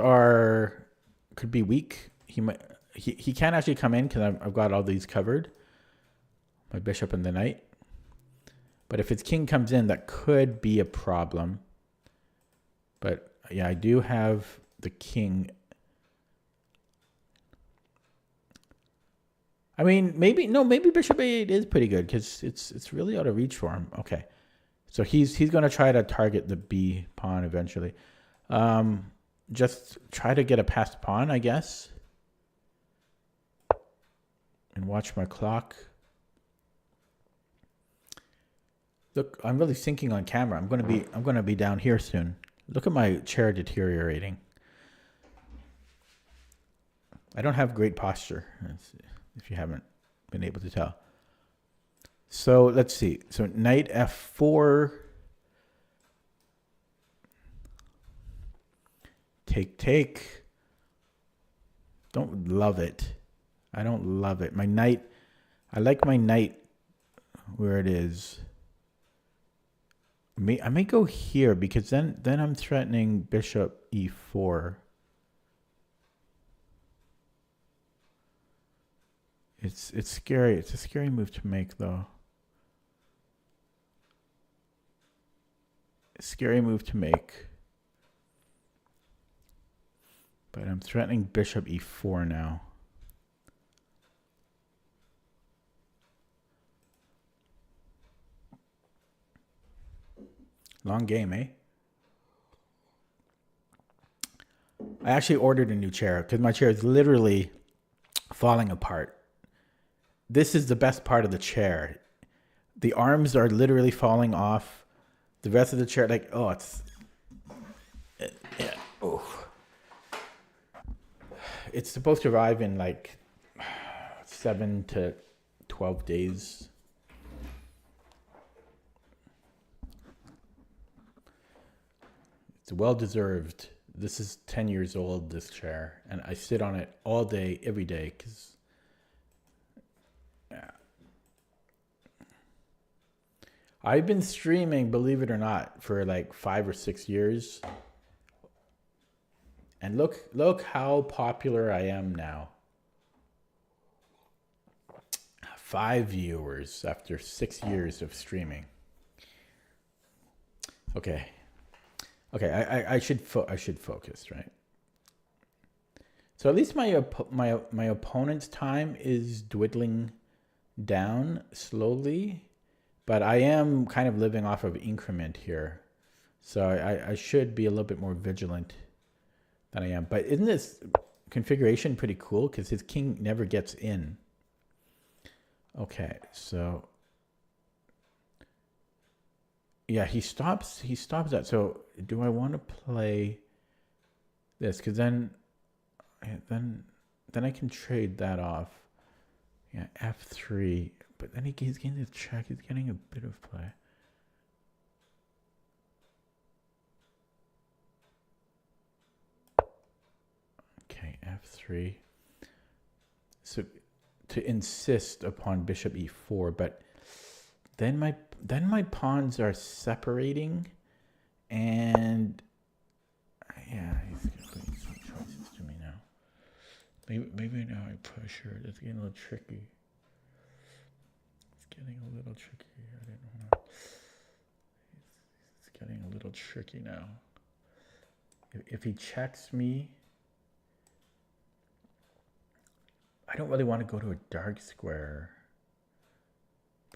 could be weak. He can't actually come in because I've got all these covered. My bishop and the knight. But if his king comes in, that could be a problem. But yeah, I do have the king I mean, maybe no, maybe bishop a8 is pretty good because it's really out of reach for him. Okay, so he's gonna try to target the b pawn eventually. Just try to get a passed pawn, I guess, and watch my clock. Look, I'm really sinking on camera. I'm gonna be down here soon. Look at my chair deteriorating. I don't have great posture, if you haven't been able to tell. So let's see. So knight f4. Take. Don't love it. I don't love it. My knight, I like my knight where it is. I may go here because then I'm threatening bishop e4. It's scary. It's a scary move to make though. Scary move to make. But I'm threatening bishop e4 now. Long game, eh? I actually ordered a new chair because my chair is literally falling apart. This is the best part of the chair. The arms are literally falling off. The rest of the chair, like, oh, it's... Yeah, oh. It's supposed to arrive in like 7 to 12 days. It's well deserved. This is 10 years old, this chair, and I sit on it all day, every day, because yeah. I've been streaming, believe it or not, for like 5 or 6 years. And look how popular I am now. 5 viewers after 6 years of streaming. Okay. Okay, I should focus, right? So at least my opponent's time is dwindling down slowly, but I am kind of living off of increment here. So I should be a little bit more vigilant than I am. But isn't this configuration pretty cool? Because his king never gets in. Okay, so yeah, he stops that. So do I want to play this? Because then I can trade that off. Yeah, f3. But then he's getting the check. He's getting a bit of play. Okay, f3. So to insist upon bishop e4, but then my pawns are separating, and yeah, he's gonna put some choices to me now. Maybe now I push her. It's getting a little tricky. It's getting a little tricky. I don't know. It's getting a little tricky now. If he checks me, I don't really want to go to a dark square,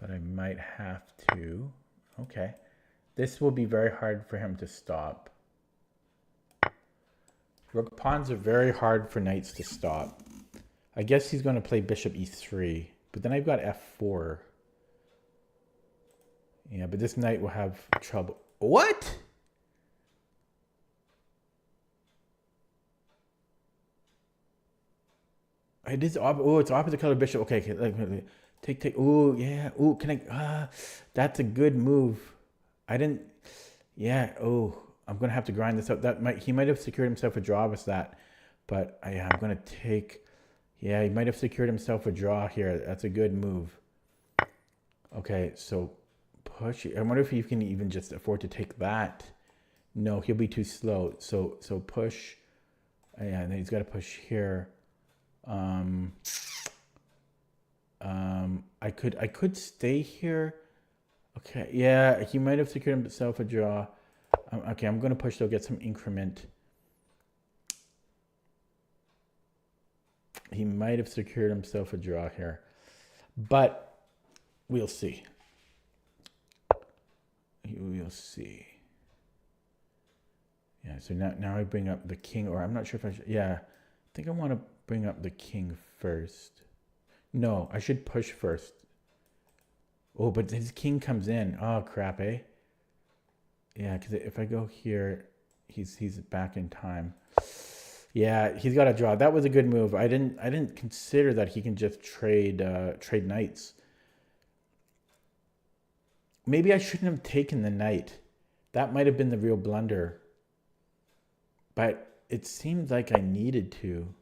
but I might have to. Okay. This will be very hard for him to stop. Rook pawns are very hard for knights to stop. I guess he's going to play bishop e3, but then I've got f4. Yeah, but this knight will have trouble. What? It is it's opposite color bishop. Okay. Take. Oh, yeah. Oh, can I? That's a good move. I didn't. Yeah. Oh, I'm gonna have to grind this out. He might have secured himself a draw with that, but I'm gonna take. Yeah, he might have secured himself a draw here. That's a good move. Okay, so push. I wonder if he can even just afford to take that. No, he'll be too slow. So push. Yeah, and then he's got to push here. I could stay here. Okay, yeah, he might have secured himself a draw. Okay, I'm gonna push though, get some increment. He might have secured himself a draw here. But we'll see. We'll see. Yeah, so now I bring up the king, or I'm not sure if I should. Yeah, I think I want to bring up the king first. No, I should push first. Oh, but his king comes in. Oh, crap, eh? Yeah, because if I go here, he's back in time. Yeah, he's got a draw. That was a good move. I didn't consider that he can just trade knights. Maybe I shouldn't have taken the knight. That might have been the real blunder. But it seemed like I needed to.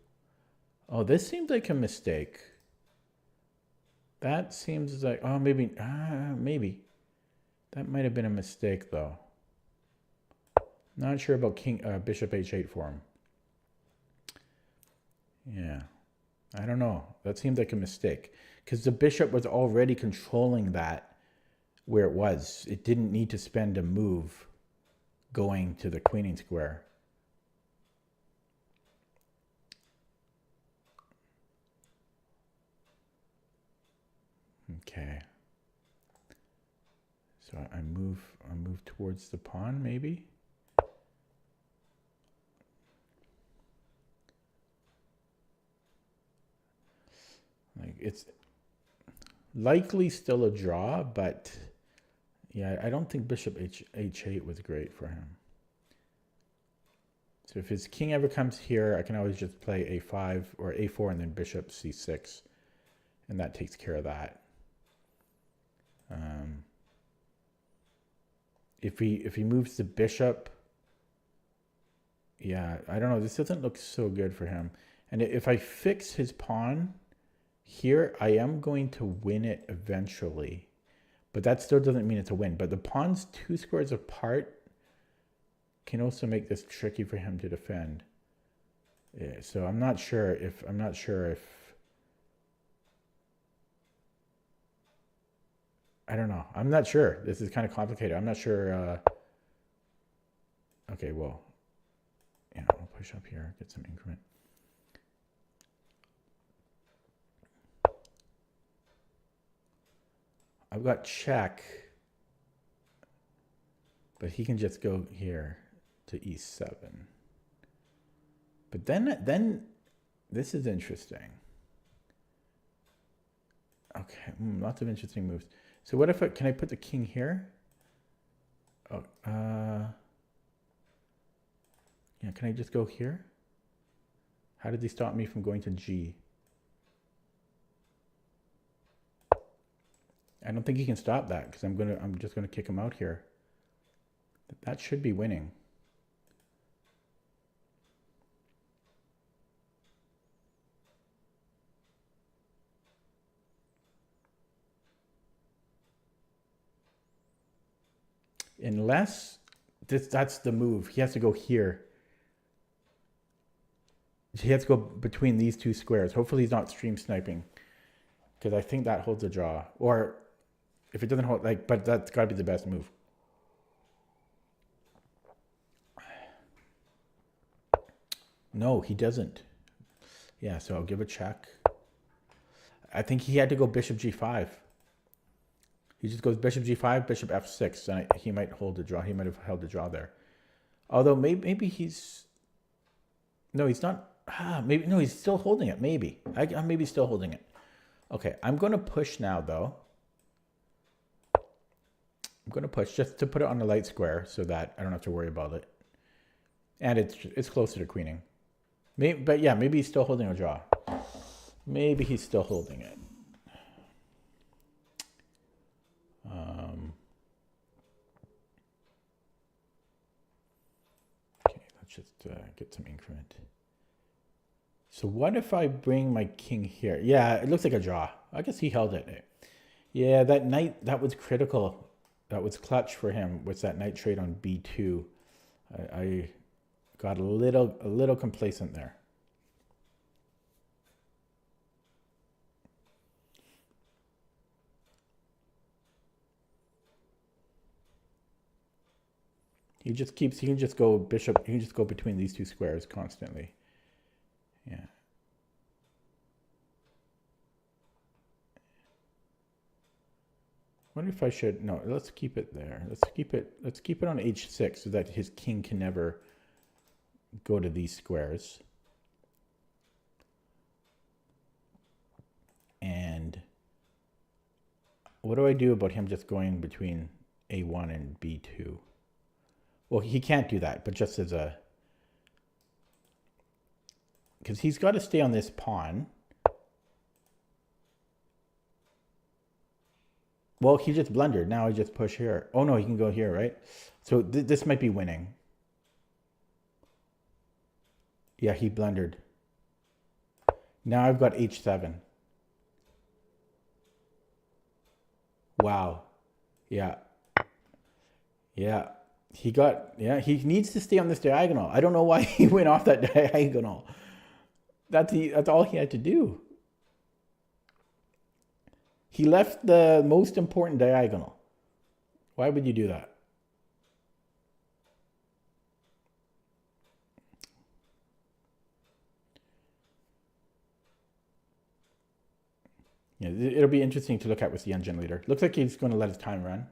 Oh, this seems like a mistake. That seems like, oh, maybe. That might have been a mistake, though. Not sure about bishop h8 for him. Yeah, I don't know. That seemed like a mistake because the bishop was already controlling that where it was. It didn't need to spend a move going to the queening square. Okay. So I move towards the pawn, maybe. Like it's likely still a draw, but yeah, I don't think bishop h8 was great for him. So if his king ever comes here, I can always just play a5 or a4 and then bishop c6, and that takes care of that. If he moves the bishop, yeah, I don't know. This doesn't look so good for him. And if I fix his pawn here, I am going to win it eventually. But that still doesn't mean it's a win. But the pawn's 2 squares apart can also make this tricky for him to defend. Yeah, so I'm not sure if I don't know. I'm not sure. This is kind of complicated. I'm not sure. Okay, well, yeah, I'll push up here, get some increment. I've got check, but he can just go here to e7. But then this is interesting. Okay, lots of interesting moves. So what if can I put the king here? Oh, yeah, can I just go here? How did they stop me from going to G? I don't think he can stop that because I'm just gonna kick him out here. That should be winning. Unless that's the move. He has to go here. He has to go between these 2 squares. Hopefully he's not stream sniping, because I think that holds a draw. Or if it doesn't hold, but that's got to be the best move. No, he doesn't. Yeah, so I'll give a check. I think he had to go bishop g5. He just goes bishop g5, bishop f6, and he might hold the draw. He might have held the draw there. Although maybe he's... No, he's not... maybe no, he's still holding it. Maybe. I'm maybe still holding it. Okay, I'm going to push now, though. I'm going to push just to put it on the light square so that I don't have to worry about it. And it's closer to queening. But yeah, maybe he's still holding a draw. Maybe he's still holding it. Okay, let's just get some increment. So what if I bring my king here? Yeah, it looks like a draw. I guess he held it. Yeah, that knight, that was critical. That was clutch for him. What's that knight trade on b2? I got a little complacent there. He can just go bishop, he can just go between these 2 squares constantly. Yeah. wonder if I should, no, let's keep it there. Let's keep it on h6 so that his king can never go to these squares. And what do I do about him just going between a1 and b2? Well, he can't do that, but just as a, because he's got to stay on this pawn. Well, he just blundered. Now I just push here. Oh no, he can go here, right? So this might be winning. Yeah, he blundered. Now I've got h7. Wow. Yeah. Yeah. He needs to stay on this diagonal. I don't know why he went off that diagonal. That's all he had to do. He left the most important diagonal. Why would you do that? Yeah, it'll be interesting to look at with the engine leader. Looks like he's going to let his time run.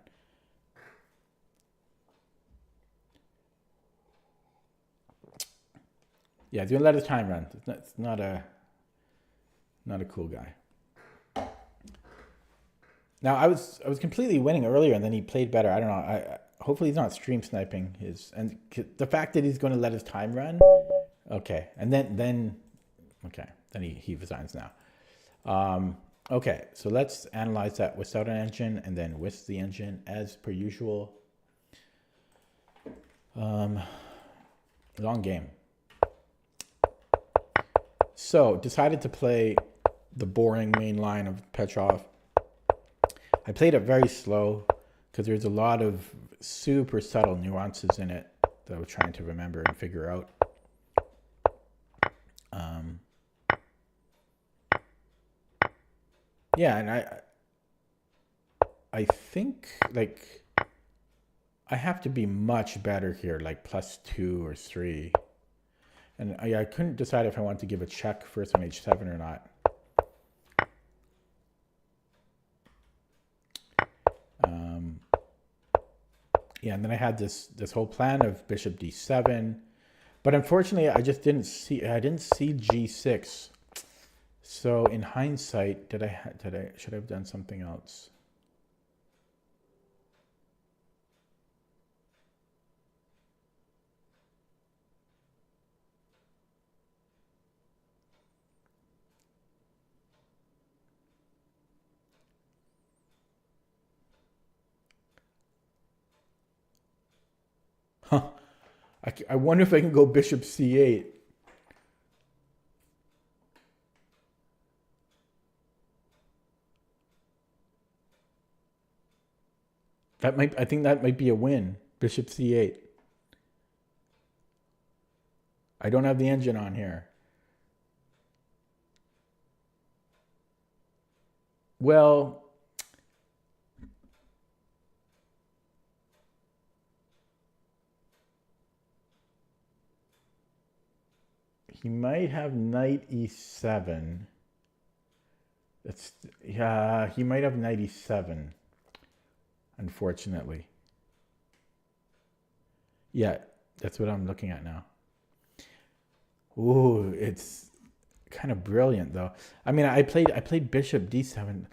Yeah, he's going to let his time run. It's not a cool guy. Now I was completely winning earlier, and then he played better. I don't know. Hopefully he's not stream sniping his, and the fact that he's going to let his time run. Okay, and then he resigns now. Okay, so let's analyze that without an engine and then with the engine as per usual. Long game. So decided to play the boring main line of Petrov. I played it very slow because there's a lot of super subtle nuances in it that I was trying to remember and figure out. Yeah, and I think like I have to be much better here, like +2 or 3. And I couldn't decide if I wanted to give a check first on h7 or not. Yeah, and then I had this whole plan of bishop d7, but unfortunately I didn't see g6. So in hindsight, should I have done something else? Huh. I wonder if I can go bishop c8. I think that might be a win. Bishop c8. I don't have the engine on here. Well, he might have knight e7. He might have knight e7. Unfortunately. Yeah, that's what I'm looking at now. Ooh, it's kind of brilliant though. I mean, I played bishop d7.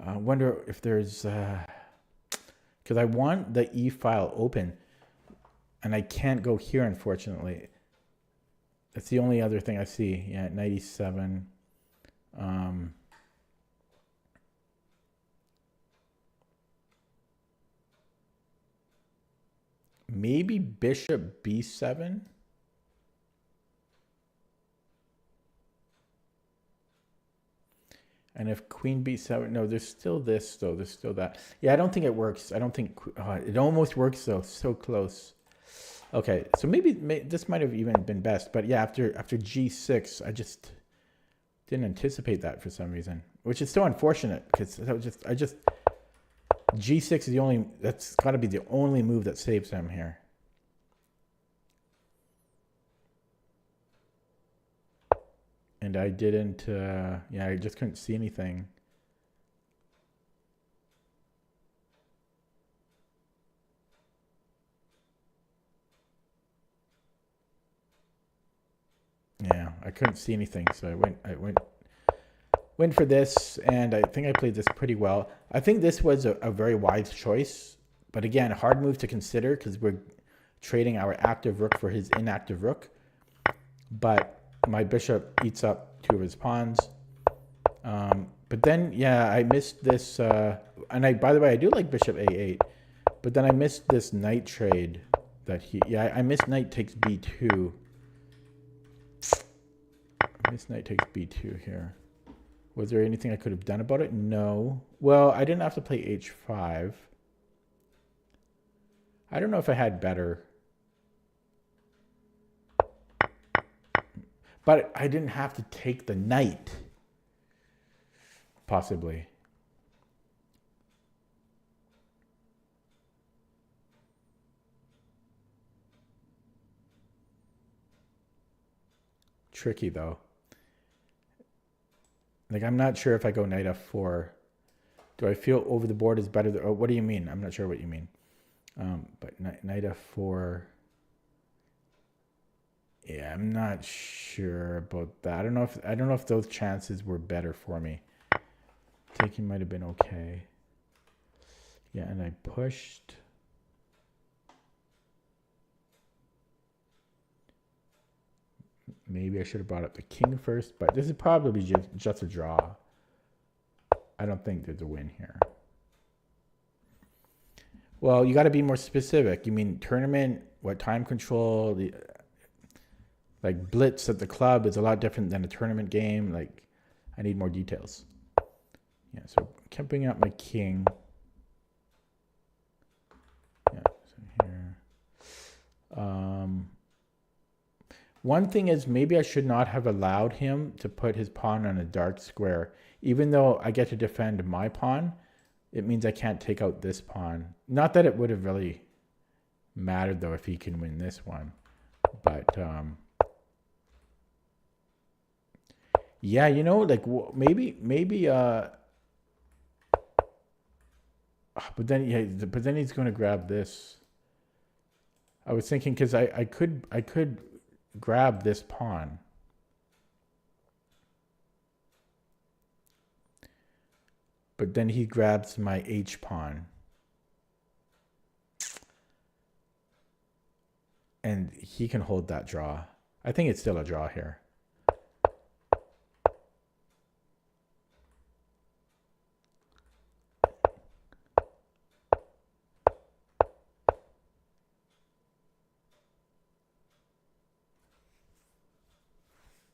I wonder if there's because I want the e file open, and I can't go here unfortunately. That's the only other thing I see. Yeah, knight e7. Maybe bishop b7. And if queen b7, no, there's still this though. There's still that. Yeah, I don't think it works. I don't think it almost works though. So close. Okay, so maybe this might have even been best. But yeah, after g6, I just didn't anticipate that for some reason, which is so unfortunate because g6 is the only. That's got to be the only move that saves him here. And I didn't, yeah, I just couldn't see anything. I couldn't see anything, so I went for this, and I think I played this pretty well. I think this was a very wise choice, but again, a hard move to consider because we're trading our active rook for his inactive rook. But my bishop eats up 2 of his pawns. But then, yeah, I missed this, and by the way, I do like bishop a8, but then I missed this knight trade that I missed knight takes b2. I missed knight takes b2 here. Was there anything I could have done about it? No. Well, I didn't have to play h5. I don't know if I had better. But I didn't have to take the knight. Possibly. Tricky though. Like, I'm not sure if I go knight f4. Do I feel over the board is better? Oh, what do you mean? I'm not sure what you mean. But knight f4. Yeah, I'm not sure about that. I don't know if those chances were better for me. Taking might have been okay. Yeah, and I pushed. Maybe I should have brought up the king first, but this is probably just a draw. I don't think there's a win here. Well, you got to be more specific. You mean tournament? What time control? Like blitz at the club is a lot different than a tournament game. Like, I need more details. Yeah, so kept bringing up my king. Yeah, so here. One thing is, maybe I should not have allowed him to put his pawn on a dark square. Even though I get to defend my pawn, it means I can't take out this pawn. Not that it would have really mattered, though, if he can win this one. But, yeah, you know, like, maybe, but then he's going to grab this. I was thinking, because I could grab this pawn. But then he grabs my H pawn. And he can hold that draw. I think it's still a draw here.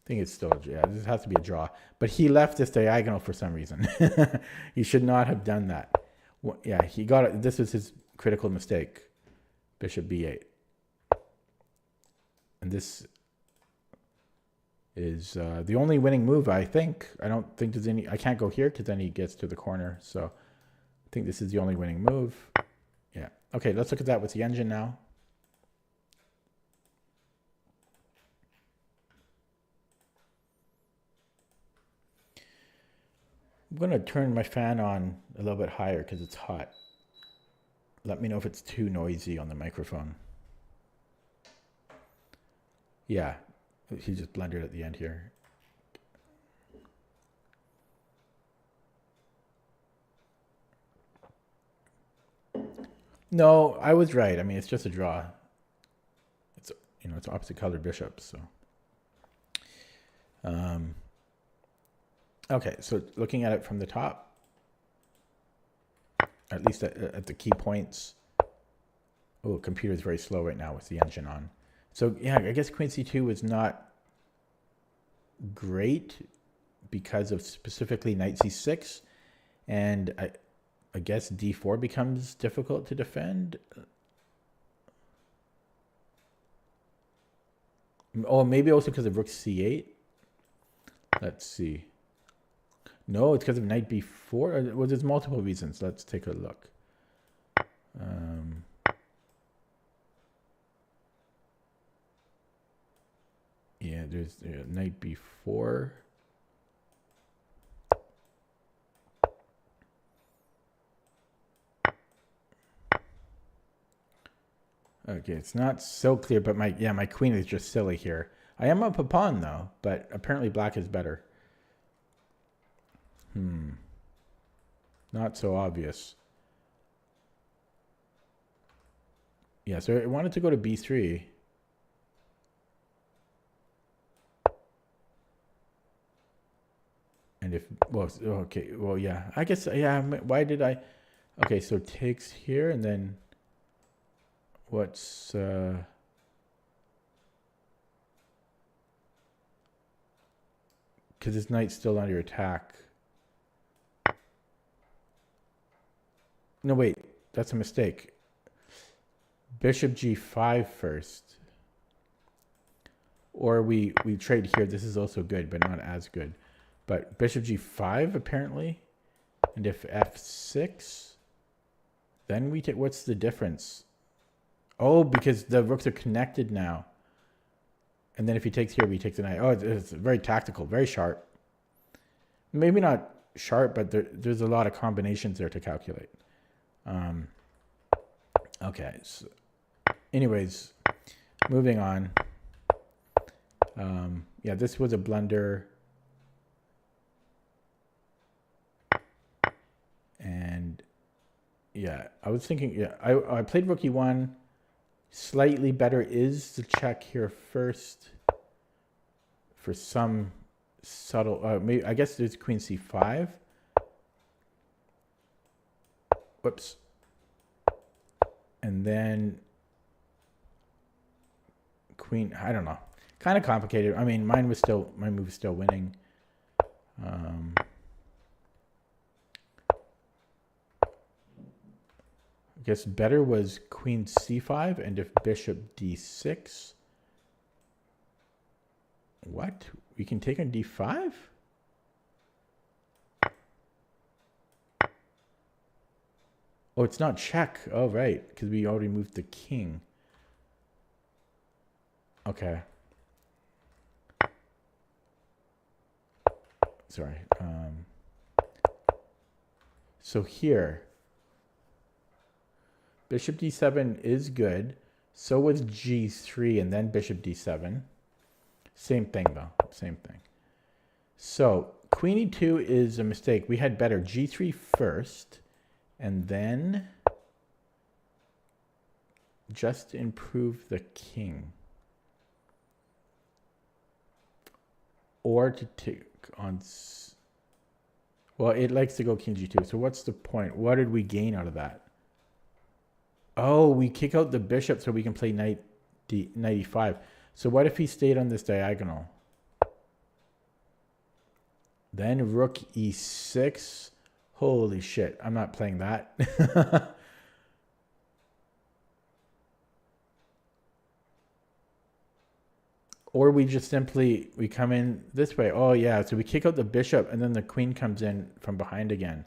I think it's still, yeah, this has to be a draw. But he left this diagonal for some reason. He should not have done that. Well, yeah, he got it. This was his critical mistake. Bishop b8. And this is the only winning move, I think. I don't think there's any, I can't go here because then he gets to the corner. So I think this is the only winning move. Yeah. Okay, let's look at that with the engine now. I'm going to turn my fan on a little bit higher because it's hot. Let me know if it's too noisy on the microphone. Yeah, he just blundered at the end here. No, I was right. I mean, it's just a draw. It's, you know, it's opposite colored bishops, so. Okay, so looking at it from the top, at least at the key points. Oh, computer is very slow right now with the engine on. So yeah, I guess queen c2 was not great because of specifically knight c6, and I guess d4 becomes difficult to defend. Oh, maybe also because of rook c8. Let's see. No, it's because of knight b4. Well, there's multiple reasons. Let's take a look. Yeah, there's knight b4. Okay, it's not so clear, but my queen is just silly here. I am up a pawn though, but apparently black is better. Not so obvious. Yeah, so it wanted to go to b3. And if, well, okay, well, yeah, I guess, yeah, why did I, okay, so takes here, and then what's, because this knight's still under attack. No, wait, that's a mistake. Bishop g5 first. Or we trade here. This is also good, but not as good. But bishop g5, apparently. And if f6, then we take, what's the difference? Oh, because the rooks are connected now. And then if he takes here, we take the knight. Oh, it's very tactical, very sharp. Maybe not sharp, but there's a lot of combinations there to calculate. Okay, so anyways, moving on. Yeah, this was a blunder. And yeah, I was thinking, yeah, I played rook e1. Slightly better is the check here first for some subtle, maybe, I guess there's queen c5. Whoops. And then queen, I don't know. Kind of complicated. I mean, my move was still winning. I guess better was queen c5, and if bishop d6. What? We can take on d5? Oh, it's not check. Oh, right, because we already moved the king. Okay. Sorry. So here, bishop d7 is good. So was g3 and then bishop d7. Same thing though, same thing. So queen e2 is a mistake. We had better g3 first and then just improve the king. Or to take on, well, it likes to go king g2. So what's the point? What did we gain out of that? Oh, we kick out the bishop so we can play knight e5. So what if he stayed on this diagonal? Then rook e6. Holy shit, I'm not playing that. Or we just simply, we come in this way. Oh yeah, so we kick out the bishop and then the queen comes in from behind again.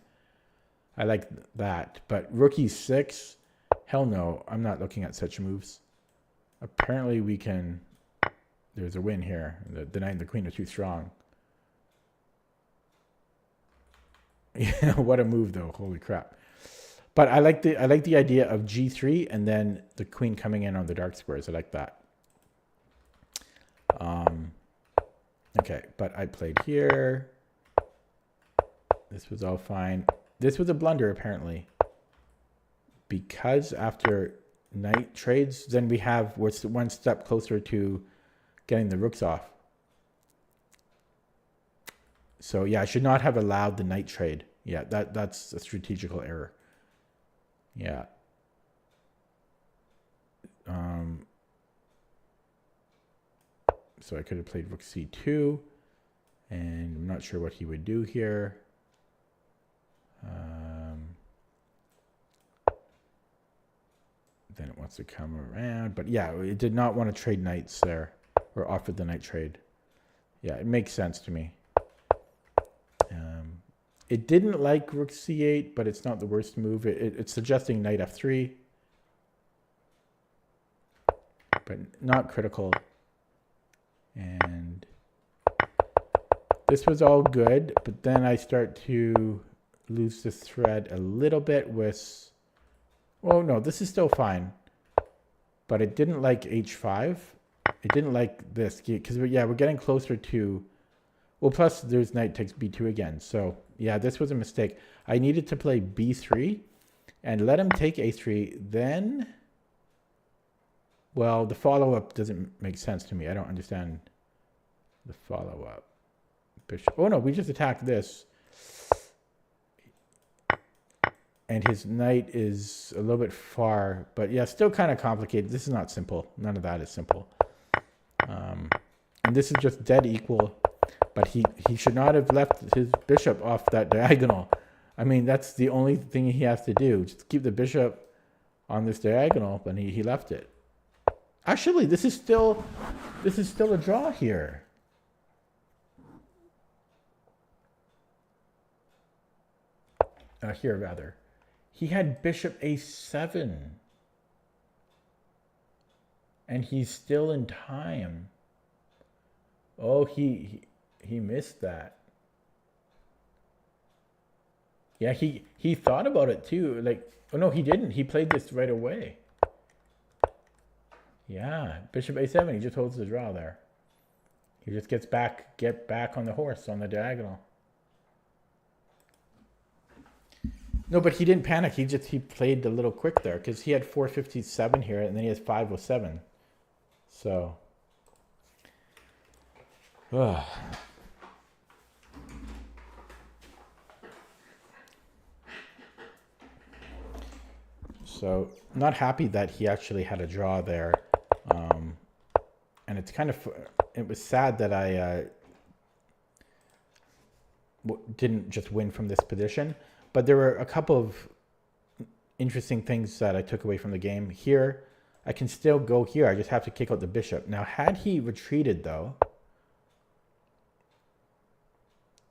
I like that. But rook e6, hell no, I'm not looking at such moves. Apparently we can, there's a win here. The knight and the queen are too strong. Yeah, what a move though, holy crap. But I like the idea of g3 and then the queen coming in on the dark squares. I like that. Okay, but I played here. This was all fine. This was a blunder apparently, because after knight trades, then we have, we're one step closer to getting the rooks off. So yeah, I should not have allowed the knight trade. Yeah, that's a strategical error. Yeah. So I could have played rook c2, and I'm not sure what he would do here. Then it wants to come around, but yeah, it did not want to trade knights there, or offer the knight trade. Yeah, it makes sense to me. It didn't like rook c8, but it's not the worst move. It's suggesting knight f3, but not critical. And this was all good, but then I start to lose the thread a little bit with, well, no, this is still fine, but it didn't like h5. It didn't like this because we're getting closer to. Well, plus there's knight takes b2 again. So yeah, this was a mistake. I needed to play b3 and let him take a3. Then, well, the follow-up doesn't make sense to me. I don't understand the follow-up. Bishop. Oh no, we just attacked this. And his knight is a little bit far, but yeah, still kind of complicated. This is not simple. None of that is simple. And this is just dead equal, but he should not have left his bishop off that diagonal. I mean, that's the only thing he has to do. Just keep the bishop on this diagonal, but he left it. Actually, this is still a draw here. Here rather. He had bishop a7. And he's still in time. Oh, he missed that. Yeah, he thought about it too. Like, oh no, he didn't. He played this right away. Yeah, bishop a7. He just holds the draw there. He just get back on the horse on the diagonal. No, but he didn't panic. He played a little quick there because he had 457 here, and then he has 507. So, so not happy that he actually had a draw there, and it's kind of, it was sad that I didn't just win from this position. But there were a couple of interesting things that I took away from the game. Here, I can still go here. I just have to kick out the bishop. Now, had he retreated, though,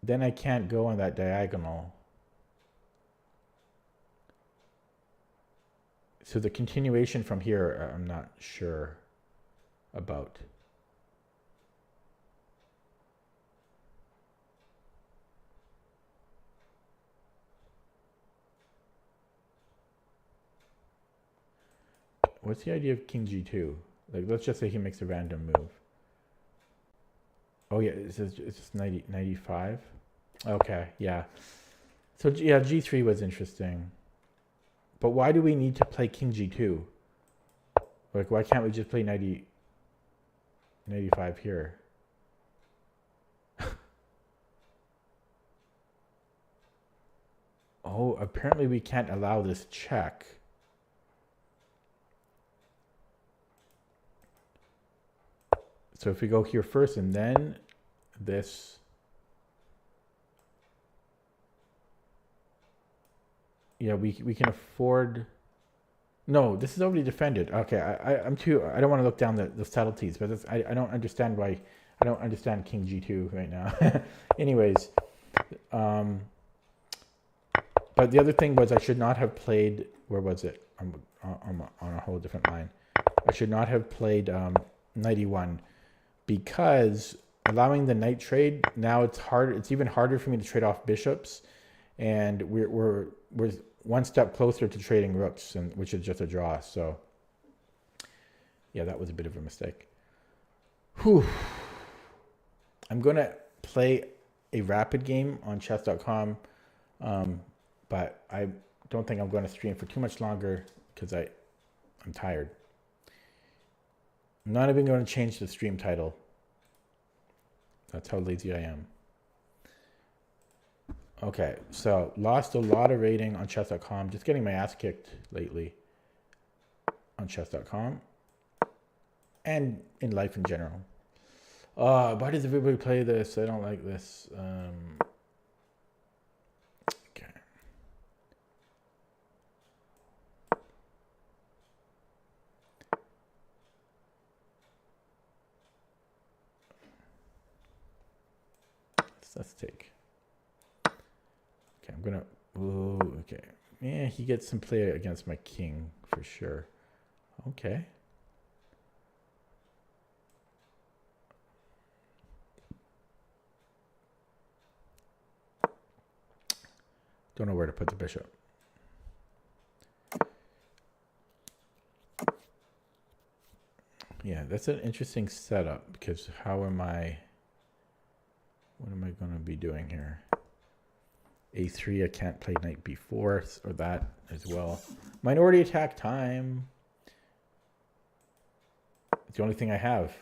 then I can't go on that diagonal. So the continuation from here, I'm not sure about. What's the idea of king g2? Like, let's just say he makes a random move. Oh yeah, it's just 95. Okay, yeah. So yeah, g3 was interesting. But why do we need to play king g2? Like, why can't we just play 95 here? Oh, apparently we can't allow this check. So if we go here first and then this, yeah, we can afford. No, this is already defended. Okay, I don't want to look down the subtleties, but I don't understand why. I don't understand king g2 right now. Anyways, but the other thing was I should not have played. Where was it? I'm on a whole different line. I should not have played knight e1. Because allowing the knight trade, now it's hard. It's even harder for me to trade off bishops, and we're one step closer to trading rooks, and which is just a draw. So yeah, that was a bit of a mistake. Whew. I'm gonna play a rapid game on chess.com, but I don't think I'm going to stream for too much longer because I'm tired. I'm not even going to change the stream title. That's how lazy I am. Okay, so lost a lot of rating on chess.com. Just getting my ass kicked lately on chess.com and in life in general. Why does everybody play this? I don't like this. Okay. Let's take. Okay, I'm gonna. Ooh, okay. Yeah, he gets some play against my king for sure. Okay. Don't know where to put the bishop. Yeah, that's an interesting setup because what am I going to be doing here? A3, I can't play knight b4 or that as well. Minority attack time. It's the only thing I have.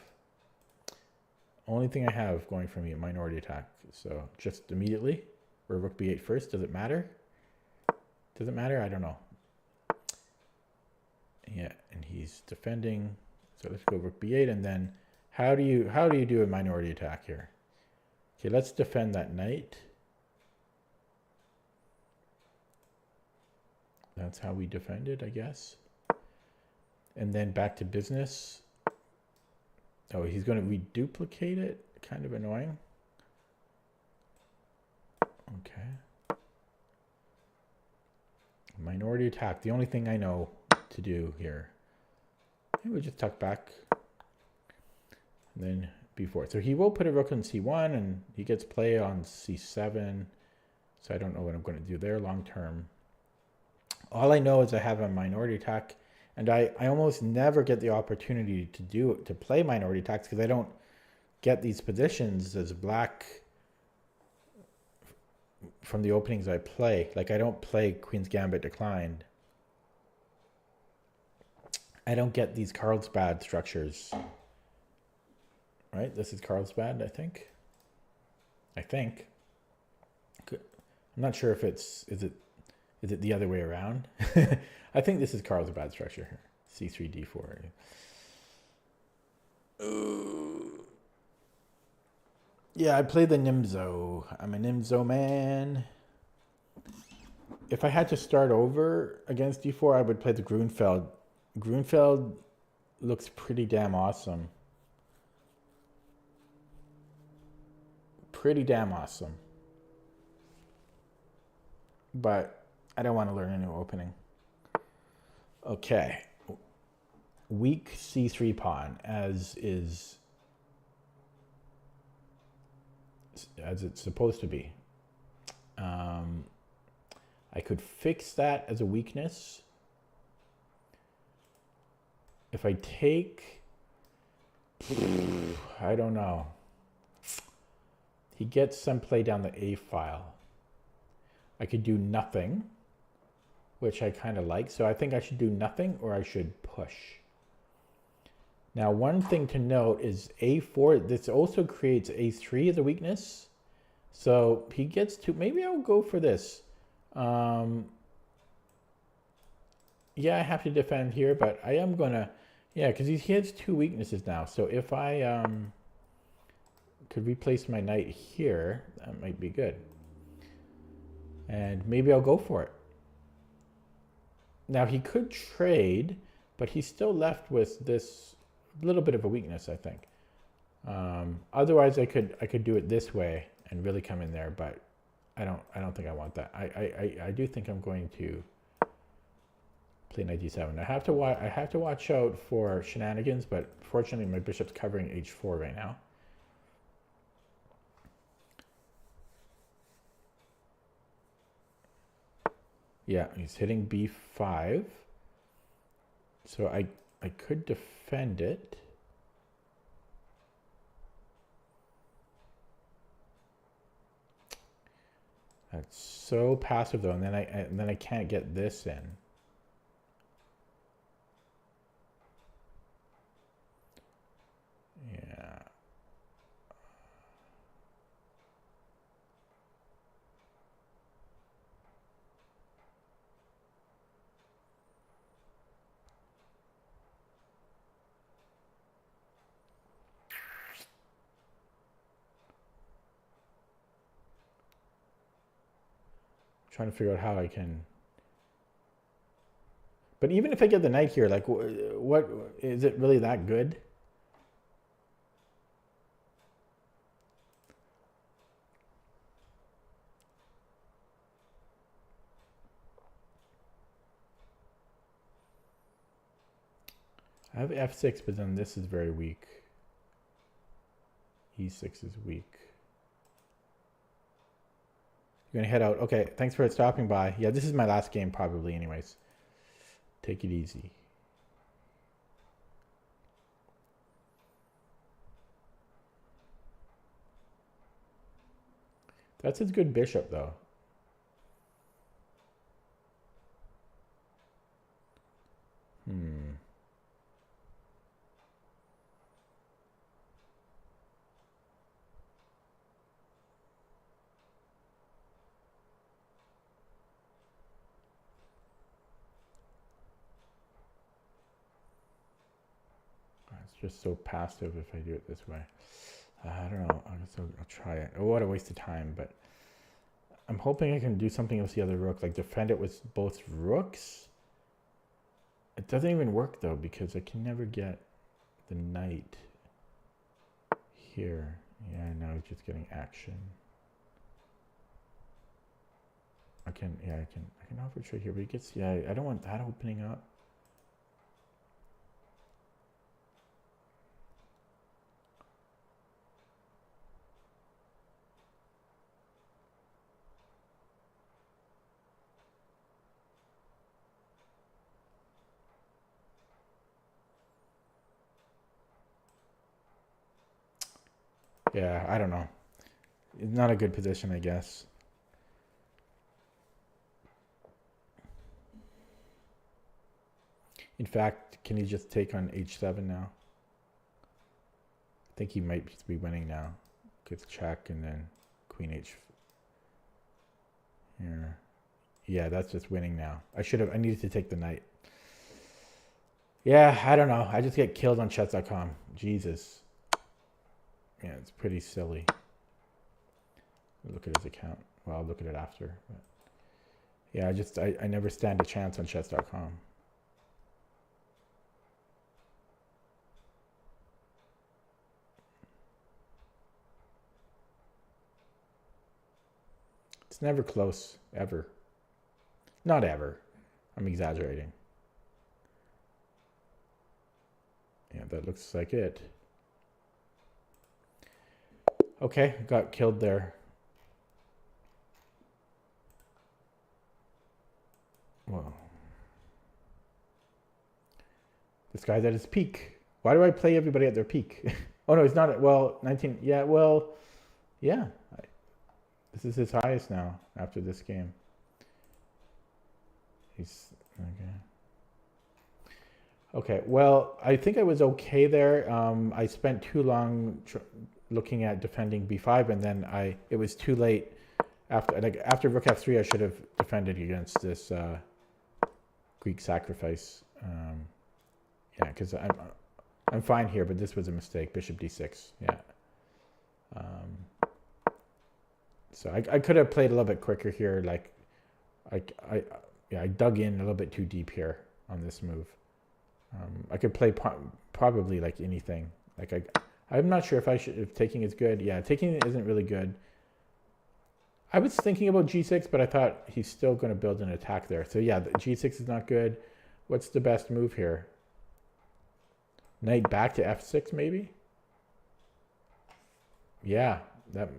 Only thing I have going for me, minority attack. So just immediately, or rook b8 first. Does it matter? Does it matter? I don't know. Yeah, and he's defending. So let's go rook b8, and then how do you do a minority attack here? Okay, let's defend that knight. That's how we defend it, I guess. And then back to business. Oh, he's going to reduplicate it. Kind of annoying. Okay. Minority attack. The only thing I know to do here. Maybe we just tuck back. And then b4. So he will put a rook on c1, and he gets play on c7. So I don't know what I'm going to do there long term. All I know is I have a minority attack, and I almost never get the opportunity to play minority attacks because I don't get these positions as black from the openings I play. Like, I don't play Queen's Gambit declined. I don't get these Carlsbad structures. Right? This is Carlsbad, I think. Good. I'm not sure if is it the other way around? I think this is Carlsbad structure here. C3, D4. Yeah, I play the Nimzo. I'm a Nimzo man. If I had to start over against D4, I would play the Grunfeld. Grunfeld looks pretty damn awesome. Pretty damn awesome. But I don't want to learn a new opening. Okay. Weak C3 pawn, as it's supposed to be. I could fix that as a weakness. If I take, I don't know. He gets some play down the A file. I could do nothing, which I kind of like. So I think I should do nothing, or I should push. Now, one thing to note is A4, this also creates A3 as a weakness. So he gets to, maybe I'll go for this. Yeah, I have to defend here, but I am going to, yeah, because he has two weaknesses now. So if I could replace my knight here, that might be good. And maybe I'll go for it. Now, he could trade, but he's still left with this little bit of a weakness, I think. Otherwise, I could do it this way and really come in there, but I don't think I want that. I do think I'm going to play knight d7. I have to watch out for shenanigans, but fortunately, my bishop's covering h4 right now. Yeah, he's hitting b5. So I could defend it. That's so passive though, and then I can't get this in. Yeah. Trying to figure out how I can. But even if I get the knight here, like, what is it really that good? I have f6, but then this is very weak. e6 is weak. You're gonna head out. Okay, thanks for stopping by. Yeah, this is my last game probably anyways. Take it easy. That's a good bishop, though. It's just so passive if I do it this way. I don't know. I'll try it. Oh, what a waste of time, but I'm hoping I can do something with the other rook, like defend it with both rooks. It doesn't even work, though, because I can never get the knight here. Yeah, now he's just getting action. I can offer trade here, but he gets, yeah, I don't want that opening up. Yeah, I don't know. It's not a good position, I guess. In fact, can he just take on h7 now? I think he might be winning now. Gets check and then queen h. Here. Yeah, that's just winning now. I needed to take the knight. Yeah, I don't know. I just get killed on chess.com. Jesus. Yeah, it's pretty silly. Look at his account. Well, I'll look at it after. But yeah, I never stand a chance on chess.com. It's never close, ever. Not ever. I'm exaggerating. Yeah, that looks like it. Okay, got killed there. Whoa. This guy's at his peak. Why do I play everybody at their peak? Oh no, he's not at, well, 19. Yeah, well, yeah. This is his highest now after this game. He's, okay. Okay, well, I think I was okay there. I spent too long looking at defending b5, and then it was too late. After rook f3, I should have defended against this Greek sacrifice. Yeah, because I'm fine here, but this was a mistake. Bishop d6. Yeah. So I could have played a little bit quicker here. Like, I dug in a little bit too deep here on this move. I could play probably like anything. Like I'm not sure if taking is good. Yeah, taking isn't really good. I was thinking about g6, but I thought he's still going to build an attack there. So yeah, the g6 is not good. What's the best move here? Knight back to f6 maybe? Yeah, that's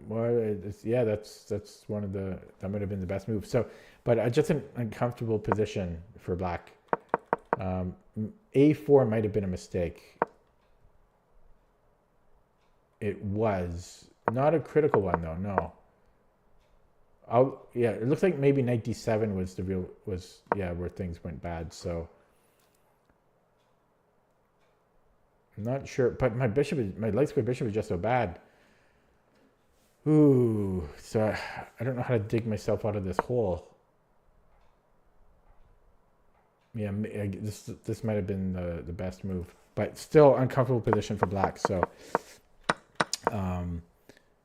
one of that might have been the best move. So, but just an uncomfortable position for black. A4 might have been a mistake. It was not a critical one though. No. Yeah, it looks like maybe knight d7 was where things went bad. So I'm not sure, but my light square bishop is just so bad. Ooh, so I don't know how to dig myself out of this hole. Yeah, this might have been the best move, but still uncomfortable position for black. So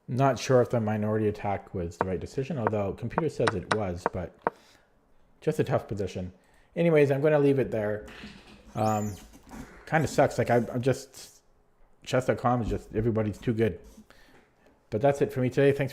not sure if the minority attack was the right decision, although computer says it was, but just a tough position. Anyways, I'm going to leave it there. Kind of sucks. Like I'm just, chess.com is just, everybody's too good. But that's it for me today. Thanks for